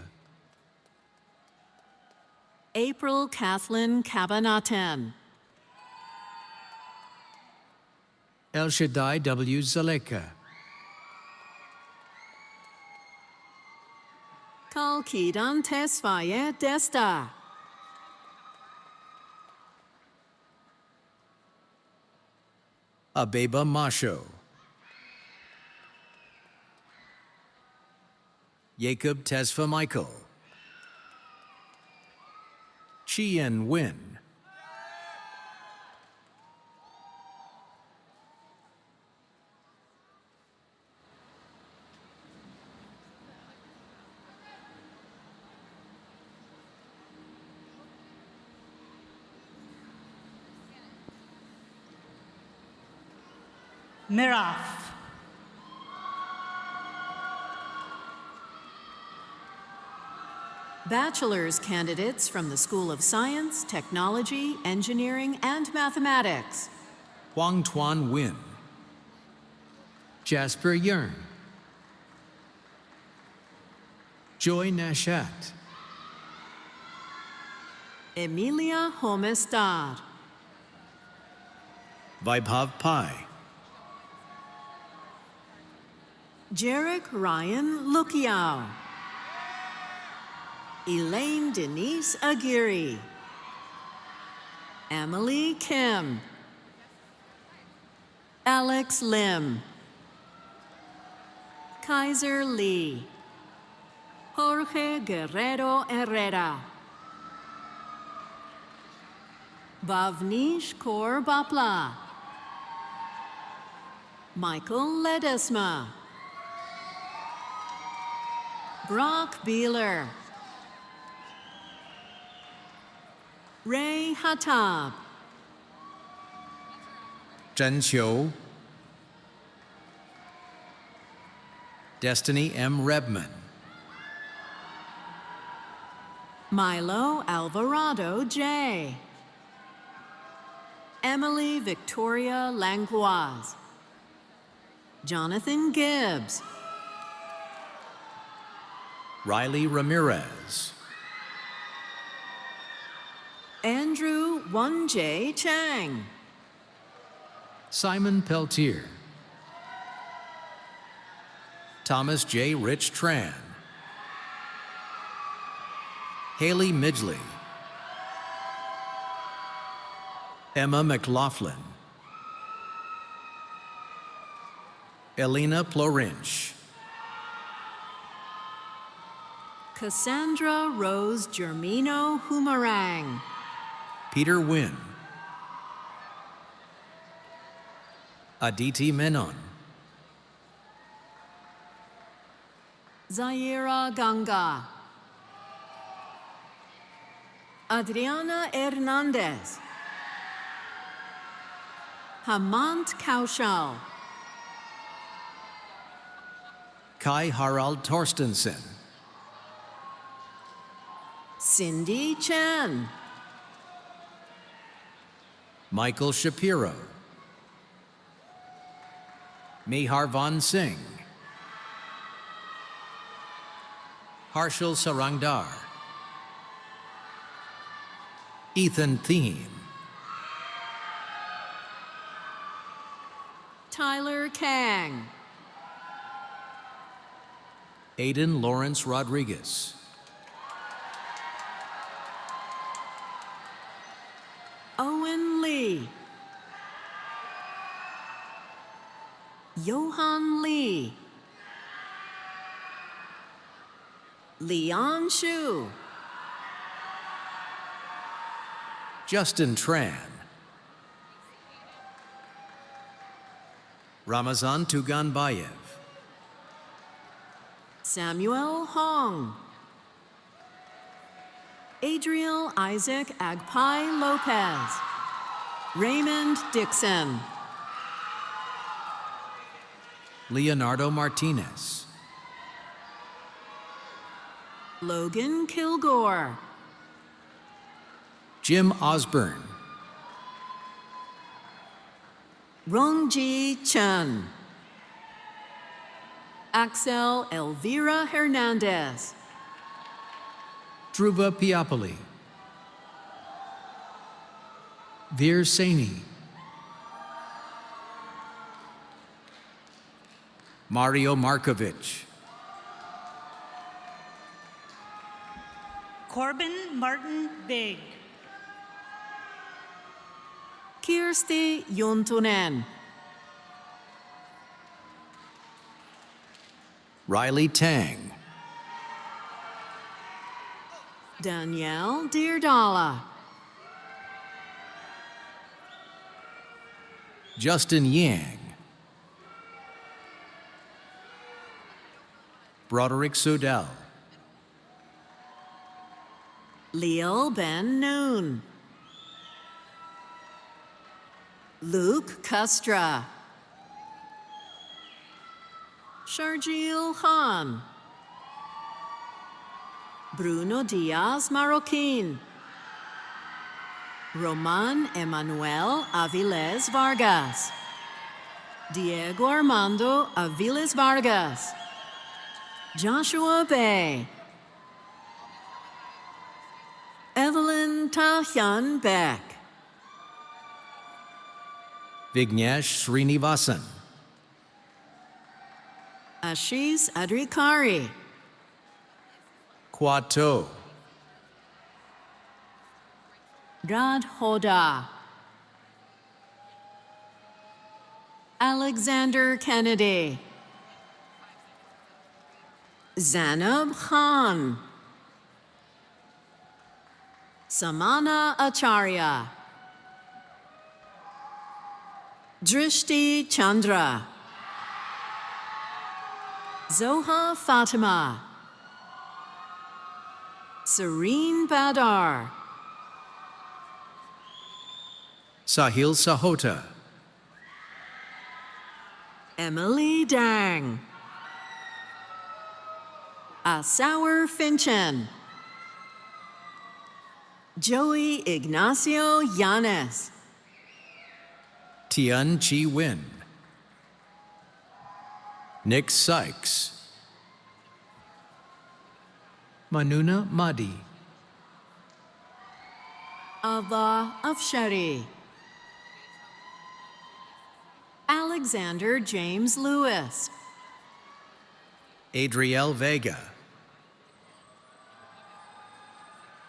S: April Kathleen Cabanaten.
T: El Shaddai W. Zaleka.
S: Kalkidan Tesfaye Desta.
T: Abeba Masho. Jacob Tesfa Michael. Chien Nguyen.
A: Miraf.
S: Bachelor's candidates from the School of Science, Technology, Engineering, and Mathematics.
T: Huang Tuan Nguyen. Jasper Yearn. Joy Nashat.
S: Emilia Homestad.
T: Vaibhav Pai.
S: Jarek Ryan Lukiao. Elaine Denise Aguirre. Emily Kim. Alex Lim. Kaiser Lee. Jorge Guerrero Herrera. Bhavnish Kaur Bapla. Michael Ledesma. Brock Beeler. Ray Hatab.
T: Zhen Qiu. Destiny M. Rebman.
S: Milo Alvarado J. Emily Victoria Langlois. Jonathan Gibbs.
T: Riley Ramirez.
S: Andrew 1J Chang.
T: Simon Peltier. Thomas J. Rich Tran. Haley Midgley. Emma McLaughlin. Elena Plorinch.
S: Cassandra Rose Germino Humarang.
T: Peter Nguyen. Aditi Menon.
S: Zaira Ganga. Adriana Hernandez. Hamant Kaushal.
T: Kai Harald Torstensen.
S: Cindy Chan.
T: Michael Shapiro. Meharvan Singh. Harshal Sarangdar. Ethan Thiem.
S: Tyler Kang.
T: Aiden Lawrence Rodriguez.
S: Owen Lee. Johan Lee. Leon Shu.
T: Justin Tran. Ramazan Tuganbayev.
S: Samuel Hong. Adriel Isaac Agpai Lopez. Raymond Dixon.
T: Leonardo Martinez.
S: Logan Kilgore.
T: Jim Osborne.
S: Rongji Chen. Axel Elvira Hernandez.
T: Dhruva Piapoli. Veer Saini. Mario Markovich.
A: Corbin Martin Big.
S: Kirsti Yuntunen.
T: Riley Tang.
S: Danielle Deardala.
T: Justin Yang. Broderick Sudell.
S: Leo Ben Noon. Luke Custra. Sharjeel Khan. Bruno Diaz Marroquin. Roman Emanuel Aviles Vargas. Diego Armando Aviles Vargas. Joshua Bay. Evelyn Tahyan Beck.
T: Vignesh Srinivasan.
S: Ashish Adrikari.
T: Kwato.
S: Rad Hoda. Alexander Kennedy. Zanab Khan. Samana Acharya. Drishti Chandra. Zoha Fatima. Serene Badar.
T: Sahil Sahota.
S: Emily Dang. Asaur Finchen. Joey Ignacio Yanes.
T: Tian Chi Win. Nick Sykes. Manuna Madi.
S: Allah Afshari. Alexander James Lewis.
T: Adriel Vega.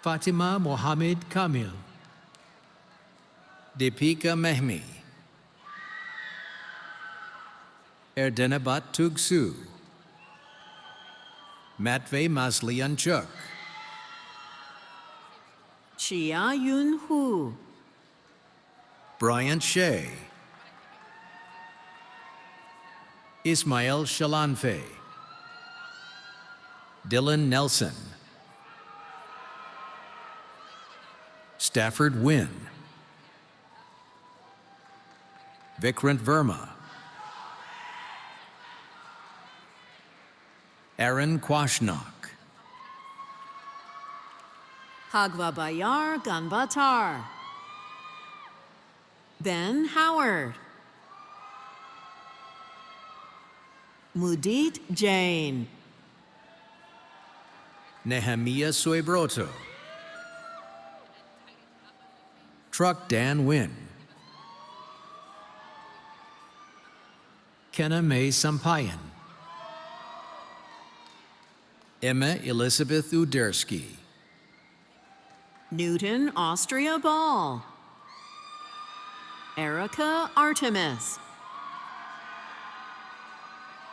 T: Fatima Mohammed Kamil. Deepika Mehmi. Erdenabat Tugsu. Matvey Maslianchuk.
S: Chia Yun Hu.
T: Bryant Shea. Ismail Shalanfe. Dylan Nelson. Stafford Wynn, Vikrant Verma, Aaron Kwashnok,
S: Hagvabayar Ganbatar, Ben Howard, Mudit Jain,
T: Nehemiah Soybroto, Truck Dan Wynn, Kenna May Sampayan, Emma Elizabeth Udersky,
S: Newton Austria Ball, Erica Artemis,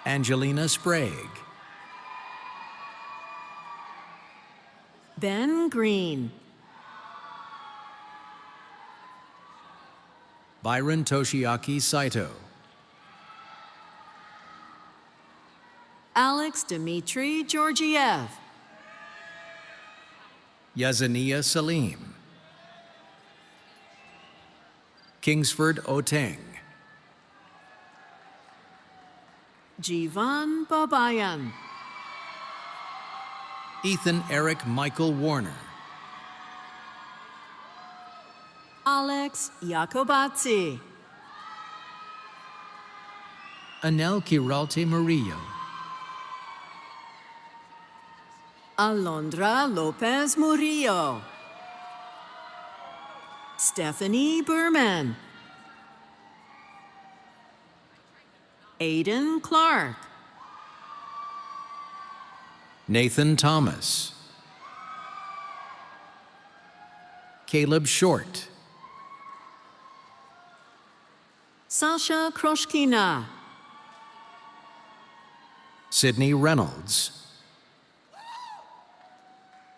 T: Angelina Sprague,
S: Ben Green,
T: Byron Toshiaki Saito,
S: Alex Dmitry Georgiev,
T: Yazania Salim, Kingsford Oteng,
S: Jivan Babayan,
T: Ethan Eric Michael Warner,
S: Alex Yakobatsi,
T: Anel Kiralte Murillo,
S: Alondra Lopez Murillo, Stephanie Berman, Aiden Clark,
T: Nathan Thomas, Caleb Short,
S: Sasha Kroshkina,
T: Sydney Reynolds,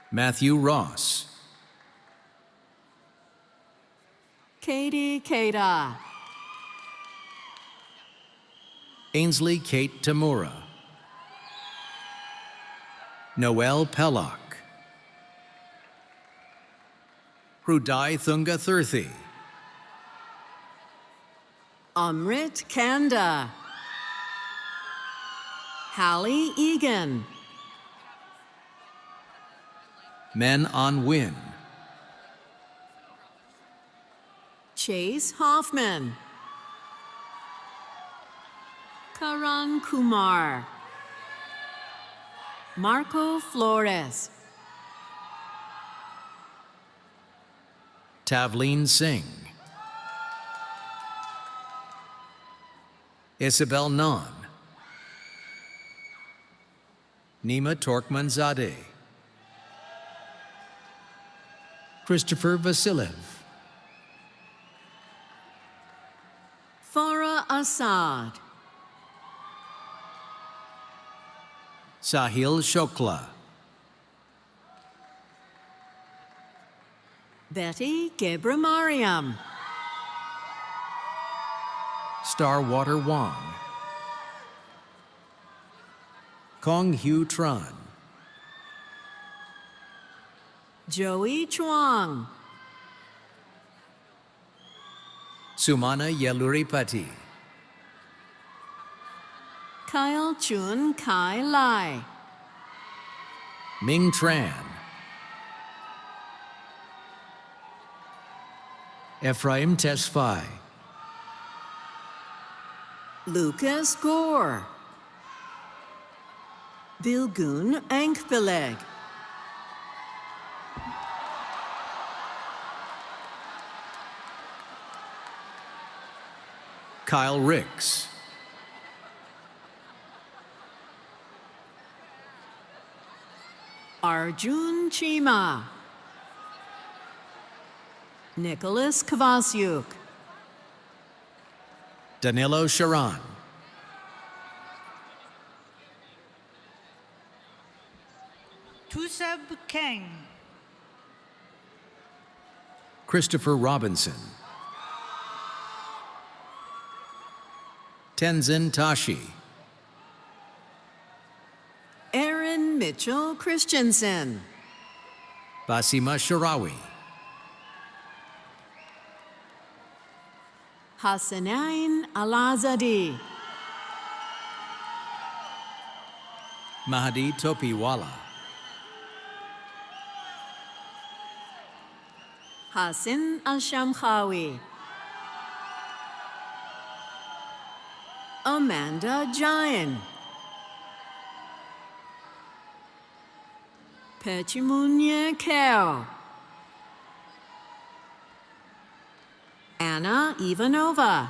T: Matthew Ross,
S: Katie Keita,
T: Ainsley Kate Tamura, Noel Pellock, Hrudai Thunga Thurthi,
S: Amrit Kanda, Hallie Egan,
T: Men on Win,
S: Chase Hoffman, Karan Kumar, Marco Flores,
T: Tavleen Singh, Isabel Non, Nima Torkmanzadeh, Christopher Vasilev,
S: Farah Assad,
T: Sahil Shokla,
S: Betty Gebramariam,
T: Starwater Wong, Kong Hu Tran,
S: Joey Chuang,
T: Sumana Yeluripati,
S: Kyle Chun Kai Lai,
T: Ming Tran, Ephraim Tesfai,
S: Lucas Gore, Bilgun Ankbeleg,
T: Kyle Ricks,
S: Arjun Chima, Nicholas Kvasiuk,
T: Danilo Sharan,
A: Tuseb Kang,
T: Christopher Robinson, Tenzin Tashi,
S: Aaron Mitchell Christensen,
T: Basima Sharawi,
S: Hasanain Alazadi.
T: Mahdi Topiwala.
S: Hasan Al-Shamkhawi. Amanda Jain. Pechimunya Keo. Anna Ivanova.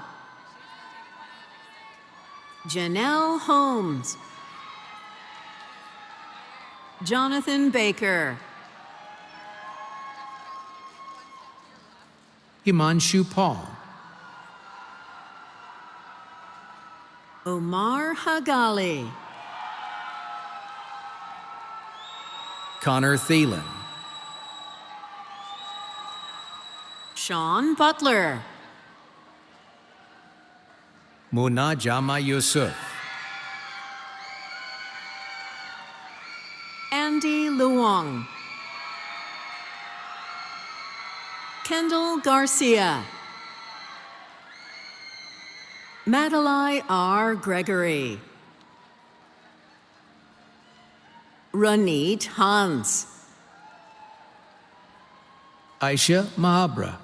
S: Janelle Holmes. Jonathan Baker.
T: Himanshu Paul.
S: Omar Hagali.
T: Connor Thielen.
S: Sean Butler.
T: Muna Jama Yusuf.
S: Andy Luong. Kendall Garcia. Madalai R. Gregory. Ranit Hans.
T: Aisha Mahabra.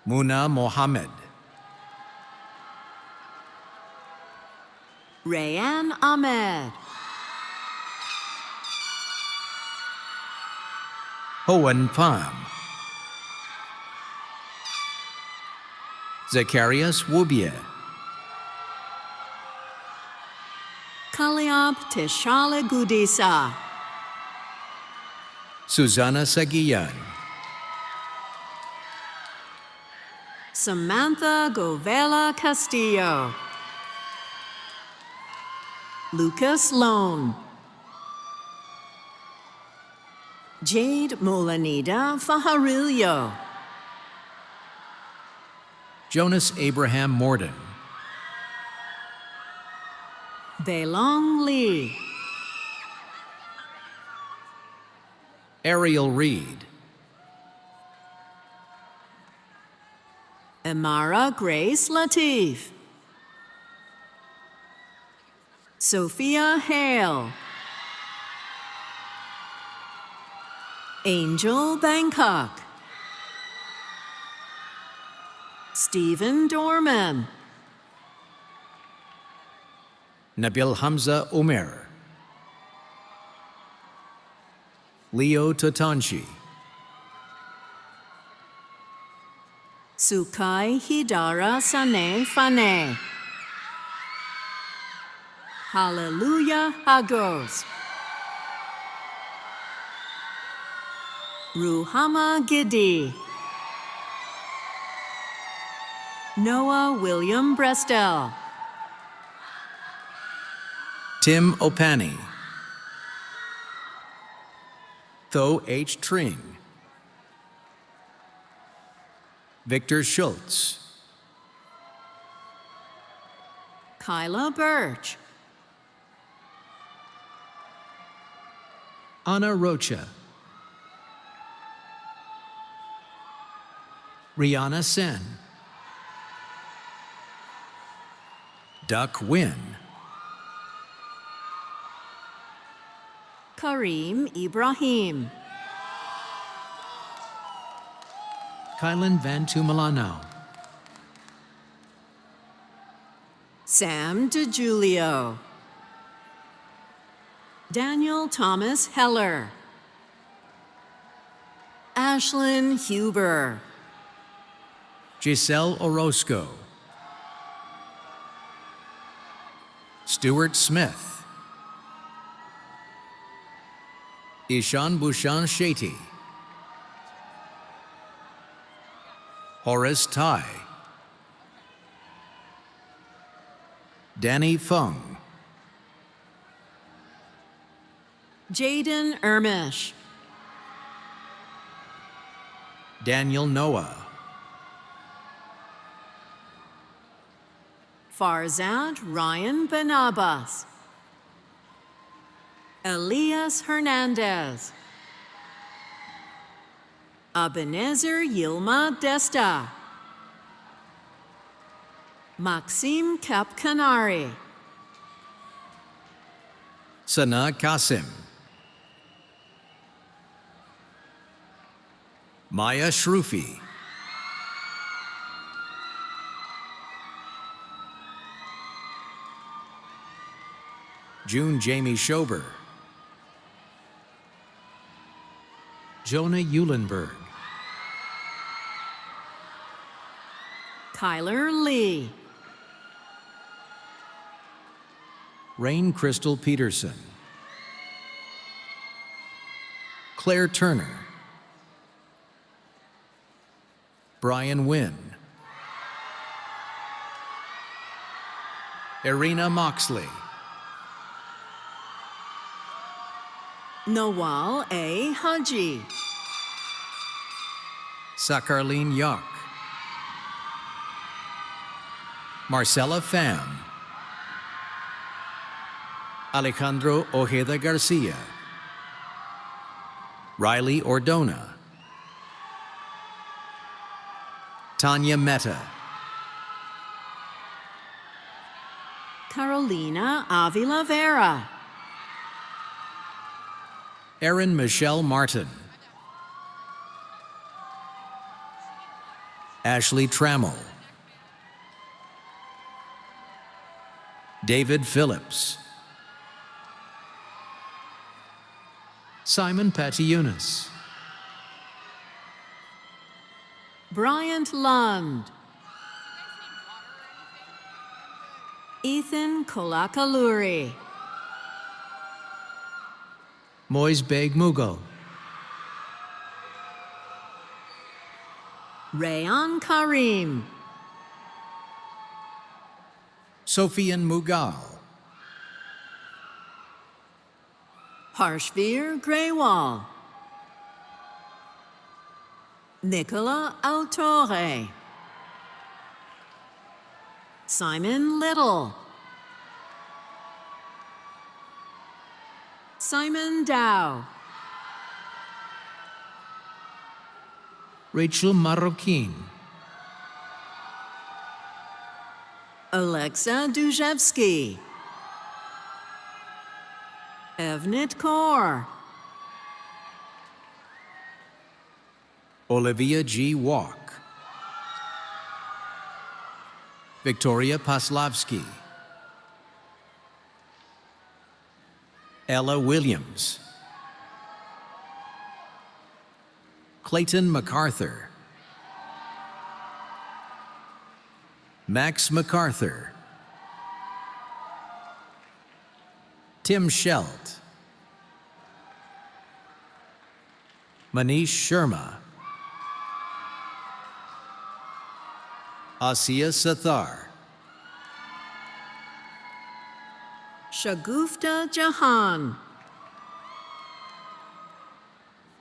T: Muna Mohammed.
S: Rayan Ahmed.
T: Hoan Pham. Zacharias Wubie.
S: Kaliab Teshala Gudisa.
T: Susanna Sagiyan.
S: Samantha Govela Castillo. Lucas Lone. Jade Molanida Fajarillo.
T: Jonas Abraham Morden.
S: Beilong Lee.
T: Ariel Reed.
S: Amara Grace Latif. Sophia Hale. Angel Bangkok. Stephen Dorman.
T: Nabil Hamza Omer. Leo Tatanchi.
S: Sukai Hidara Sane Fane. Hallelujah Hagos. Ruhama Gidi. Noah William Brestel.
T: Tim Opani. Tho H. Tring. Victor Schultz.
S: Kyla Birch.
T: Anna Rocha. Rihanna Sen. Duck Win.
S: Kareem Ibrahim.
T: Kylan Van Tumalanau.
S: Sam DeJulio. Daniel Thomas Heller. Ashlyn Huber.
T: Giselle Orozco. Stuart Smith. Ishan Bhushan Shetty. Horace Tai. Danny Fung.
S: Jaden Ermish.
T: Daniel Noah.
S: Farzad Ryan Benabas. Elias Hernandez. Ebenezer Yilma Desta. Maxim Kapkanari.
T: Sana Kasim. Maya Shrufi. June Jamie Schober. Jonah Eulenberg.
S: Kyler Lee.
T: Rain Crystal Peterson. Claire Turner. Brian Wynn. Irina Moxley.
S: Nawal A. Haji.
T: Sakarleen Yak. Marcela Pham. Alejandro Ojeda Garcia. Riley Ordona. Tanya Mehta.
S: Carolina Avila Vera.
T: Erin Michelle Martin. Ashley Trammell. David Phillips. Simon Patiunas.
S: Bryant Lund. Ethan Kolakaluri.
T: Moise Beg Mughal.
S: Rayan Karim.
T: Sofian Mughal.
S: Harshvir Grewal. Nicola Autore. Simon Little. Simon Dow.
T: Rachel Marroquin.
S: Alexa Dujevsky. Evnit Kaur.
T: Olivia G. Walk. Victoria Paslavsky. Ella Williams. Clayton MacArthur. Max MacArthur. Tim Schelt. Manish Sharma. Asiya Sathar.
S: Shagufta Jahan.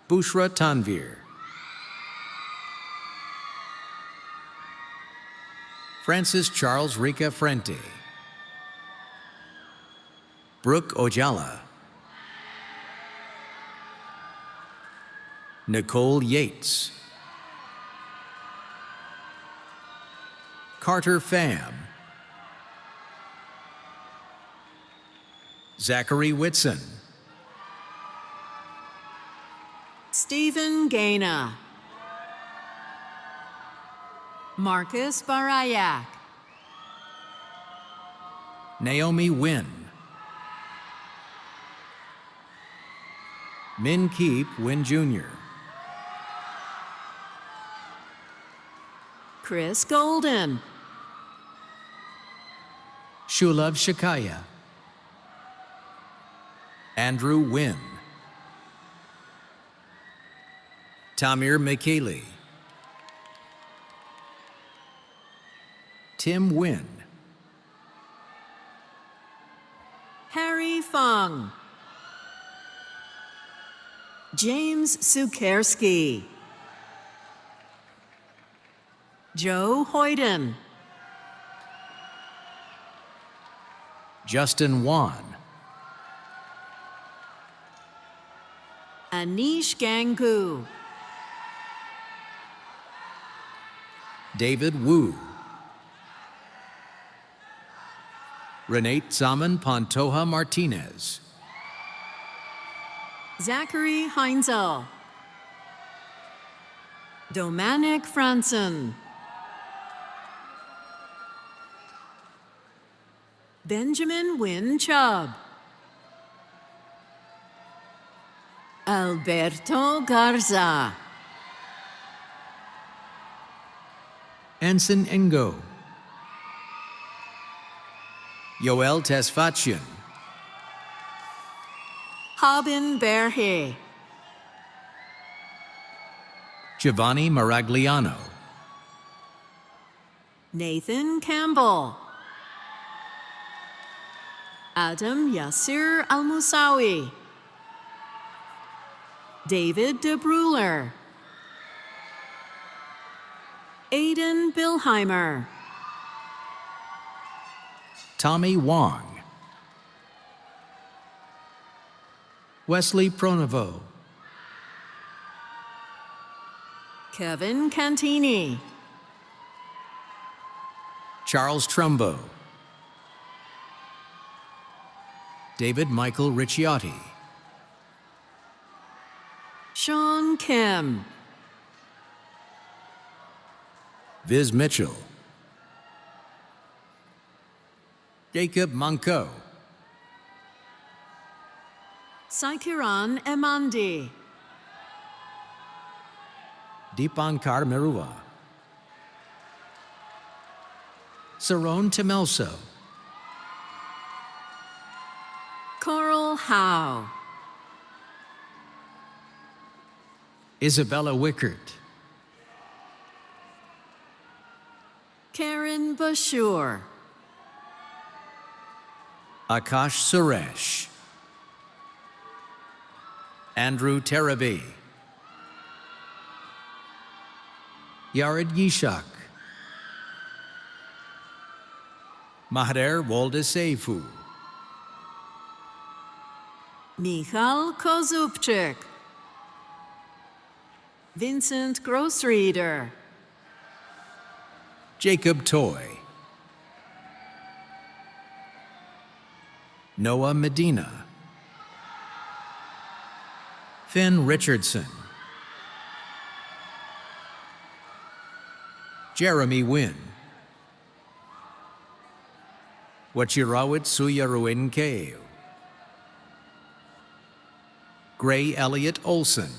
T: Bushra Tanvir. Francis Charles Rica Frente. Brooke Ojala. Nicole Yates. Carter Pham. Zachary Whitson.
S: Stephen Gaina. Marcus Barayak.
T: Naomi Wynn. Min Keep Wynn Jr.
S: Chris Golden.
T: Shulav Shakaya. Andrew Wynn. Tamir Mikhaili. Tim Wynn.
S: Harry Fung. James Sukerski. Joe Hoyden.
T: Justin Wan.
S: Anish Gangu.
T: David Wu. Renate Zaman Pantoja Martinez.
S: Zachary Heinzel. Dominic Franson. Benjamin Wynn Chubb. Alberto Garza.
T: Anson Ngo. Yoel Tesfatjian.
S: Habin Berhe.
T: Giovanni Maragliano.
S: Nathan Campbell. Adam Yasir Al-Musawi. David De Bruler. Aiden Bilheimer.
T: Tommy Wong. Wesley Pronovo.
S: Kevin Cantini.
T: Charles Trumbo. David Michael Ricciotti.
S: Sean Kim.
T: Viz Mitchell. Jacob Manco.
S: Saikiran Emandi.
T: Deepankar Merua. Saron Temelso.
S: Coral Howe.
T: Isabella Wickert.
S: Karen Bashur.
T: Akash Suresh. Andrew Terabi. Yared Yishak. Mahader Woldeseifu.
S: Michal Kozubchik. Vincent Grossreader.
T: Jacob Toy. Noah Medina. Finn Richardson. Jeremy Wynn. Wachirawit Suyaruin Keo. Gray Elliott Olson.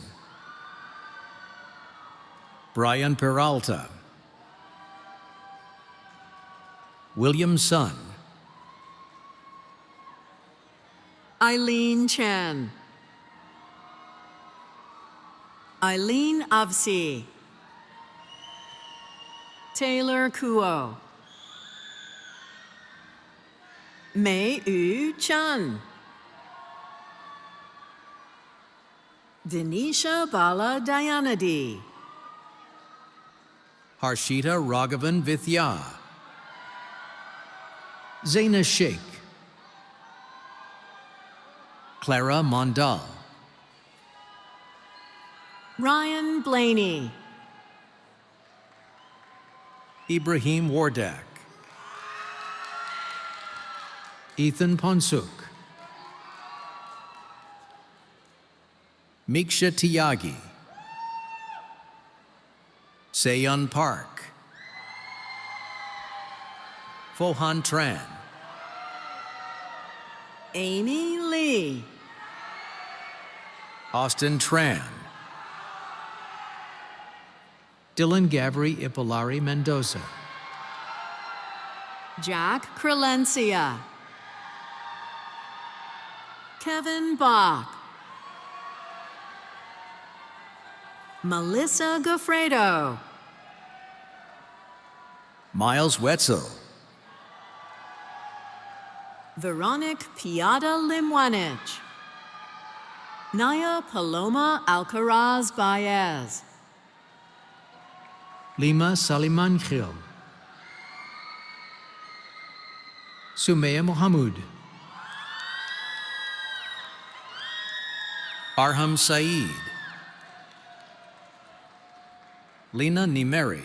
T: Brian Peralta. William Sun.
S: Eileen Chen. Eileen Avsi. Taylor Kuo. Mei Yu Chan. Denisha Bala Dayanadi.
T: Harshita Raghavan Vithya. Zaina Sheikh. Clara Mondal.
S: Ryan Blaney.
T: Ibrahim Wardak. Ethan Ponsuk. Miksha Tyagi. Seyon Park. Fohan Tran.
S: Amy Lee.
T: Austin Tran. Dylan Gavri Ipolari Mendoza.
S: Jack Crelensia. Kevin Bach. Melissa Goffredo.
T: Miles Wetzel.
S: Veronique Piada Limwanich. Naya Paloma Alcaraz Baez.
T: Lima Saliman Khil. Sumaya Mohamud. Arham Saeed. Lena Nimeri.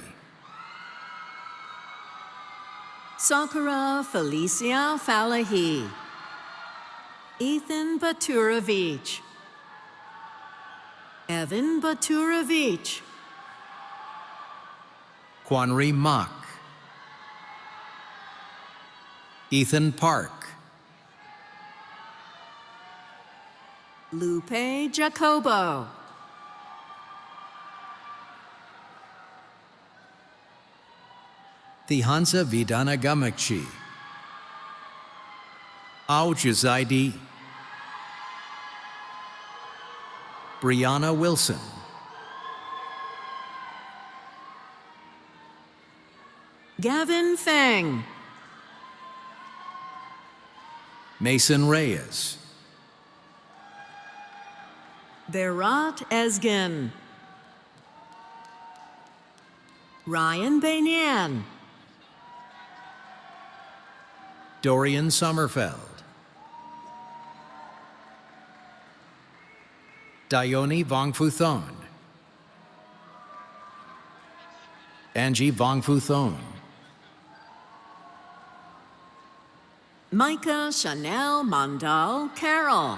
S: Sakura Felicia Falahi. Ethan Baturovich. Evan Baturovich.
T: Kwanri Mock. Ethan Park.
S: Lupe Jacobo.
T: Thihansa Vidana Gamakchi. Aujuzaidi. Brianna Wilson.
S: Gavin Feng.
T: Mason Reyes.
S: Berat Ezgin. Ryan Banyan.
T: Dorian Sommerfeld. Dione Vongfuthon. Angie Vongfuthon.
S: Micah Chanel Mandal Carroll.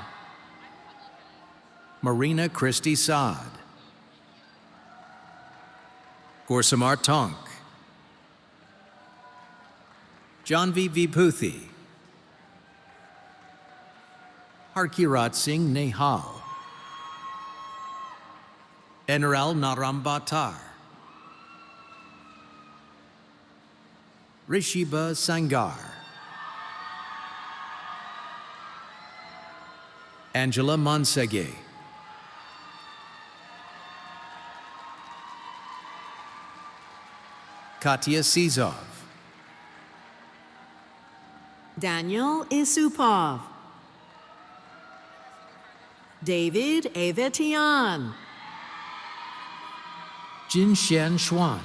T: Marina Christie Saad. Gorsamar Tonk. Janvi Vibhuthi. Harkirat Singh Nehal. Enral Narambatar. Rishiba Sangar. Angela Monsege. Katya Sizov.
S: Daniel Isupov. David Avetian.
T: Jinshan Xuan.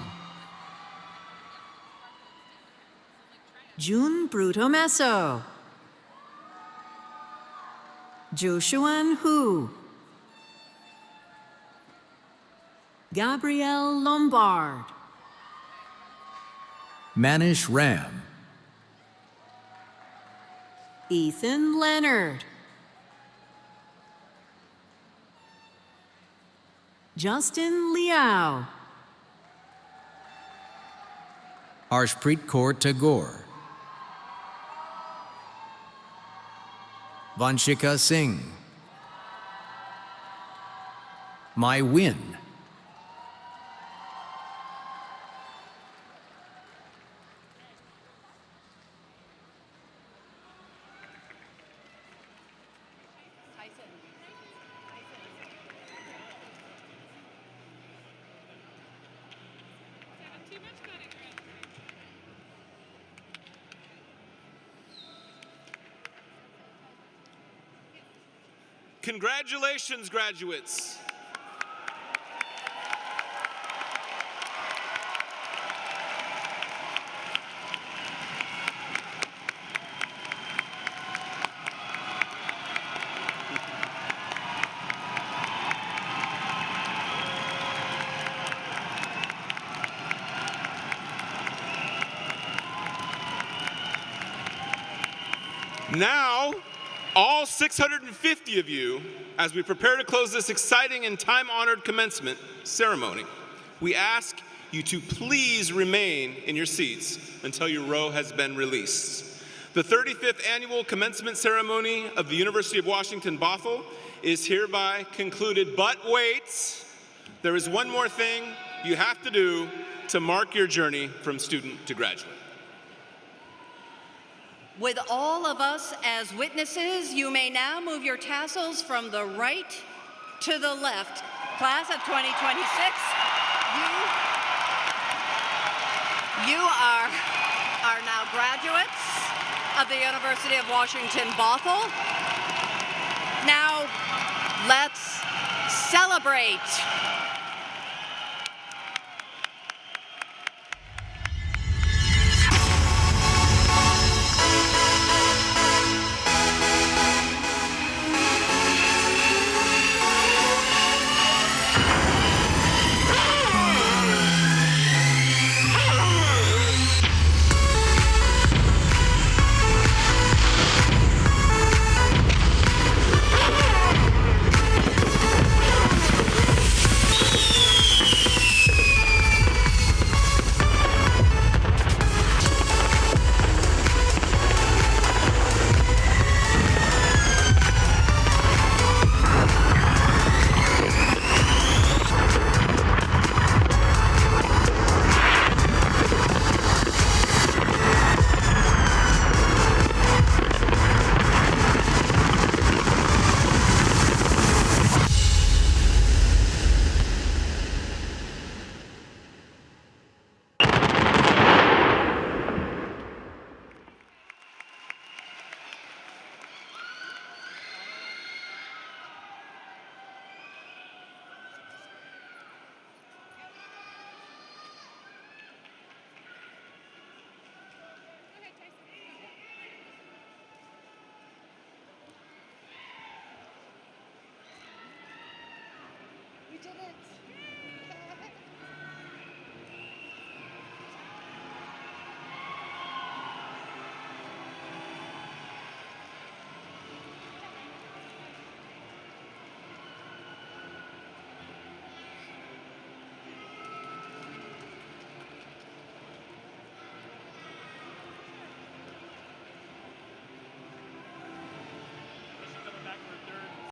S: Jun Brutomeso. Joshuan Hu. Gabrielle Lombard.
T: Manish Ram.
S: Ethan Leonard. Justin Liao.
T: Arshpreet Kaur Tagore. Vanshika Singh. Mai Win.
C: Congratulations, graduates. Now, all 650 of you, as we prepare to close this exciting and time-honored commencement ceremony, we ask you to please remain in your seats until your row has been released. The 35th annual commencement ceremony of the University of Washington Bothell is hereby concluded. But wait, there is one more thing you have to do to mark your journey from student to graduate.
J: With all of us as witnesses, you may now move your tassels from the right to the left. Class of 2026, you are now graduates of the University of Washington Bothell. Now, let's celebrate.
I: did it.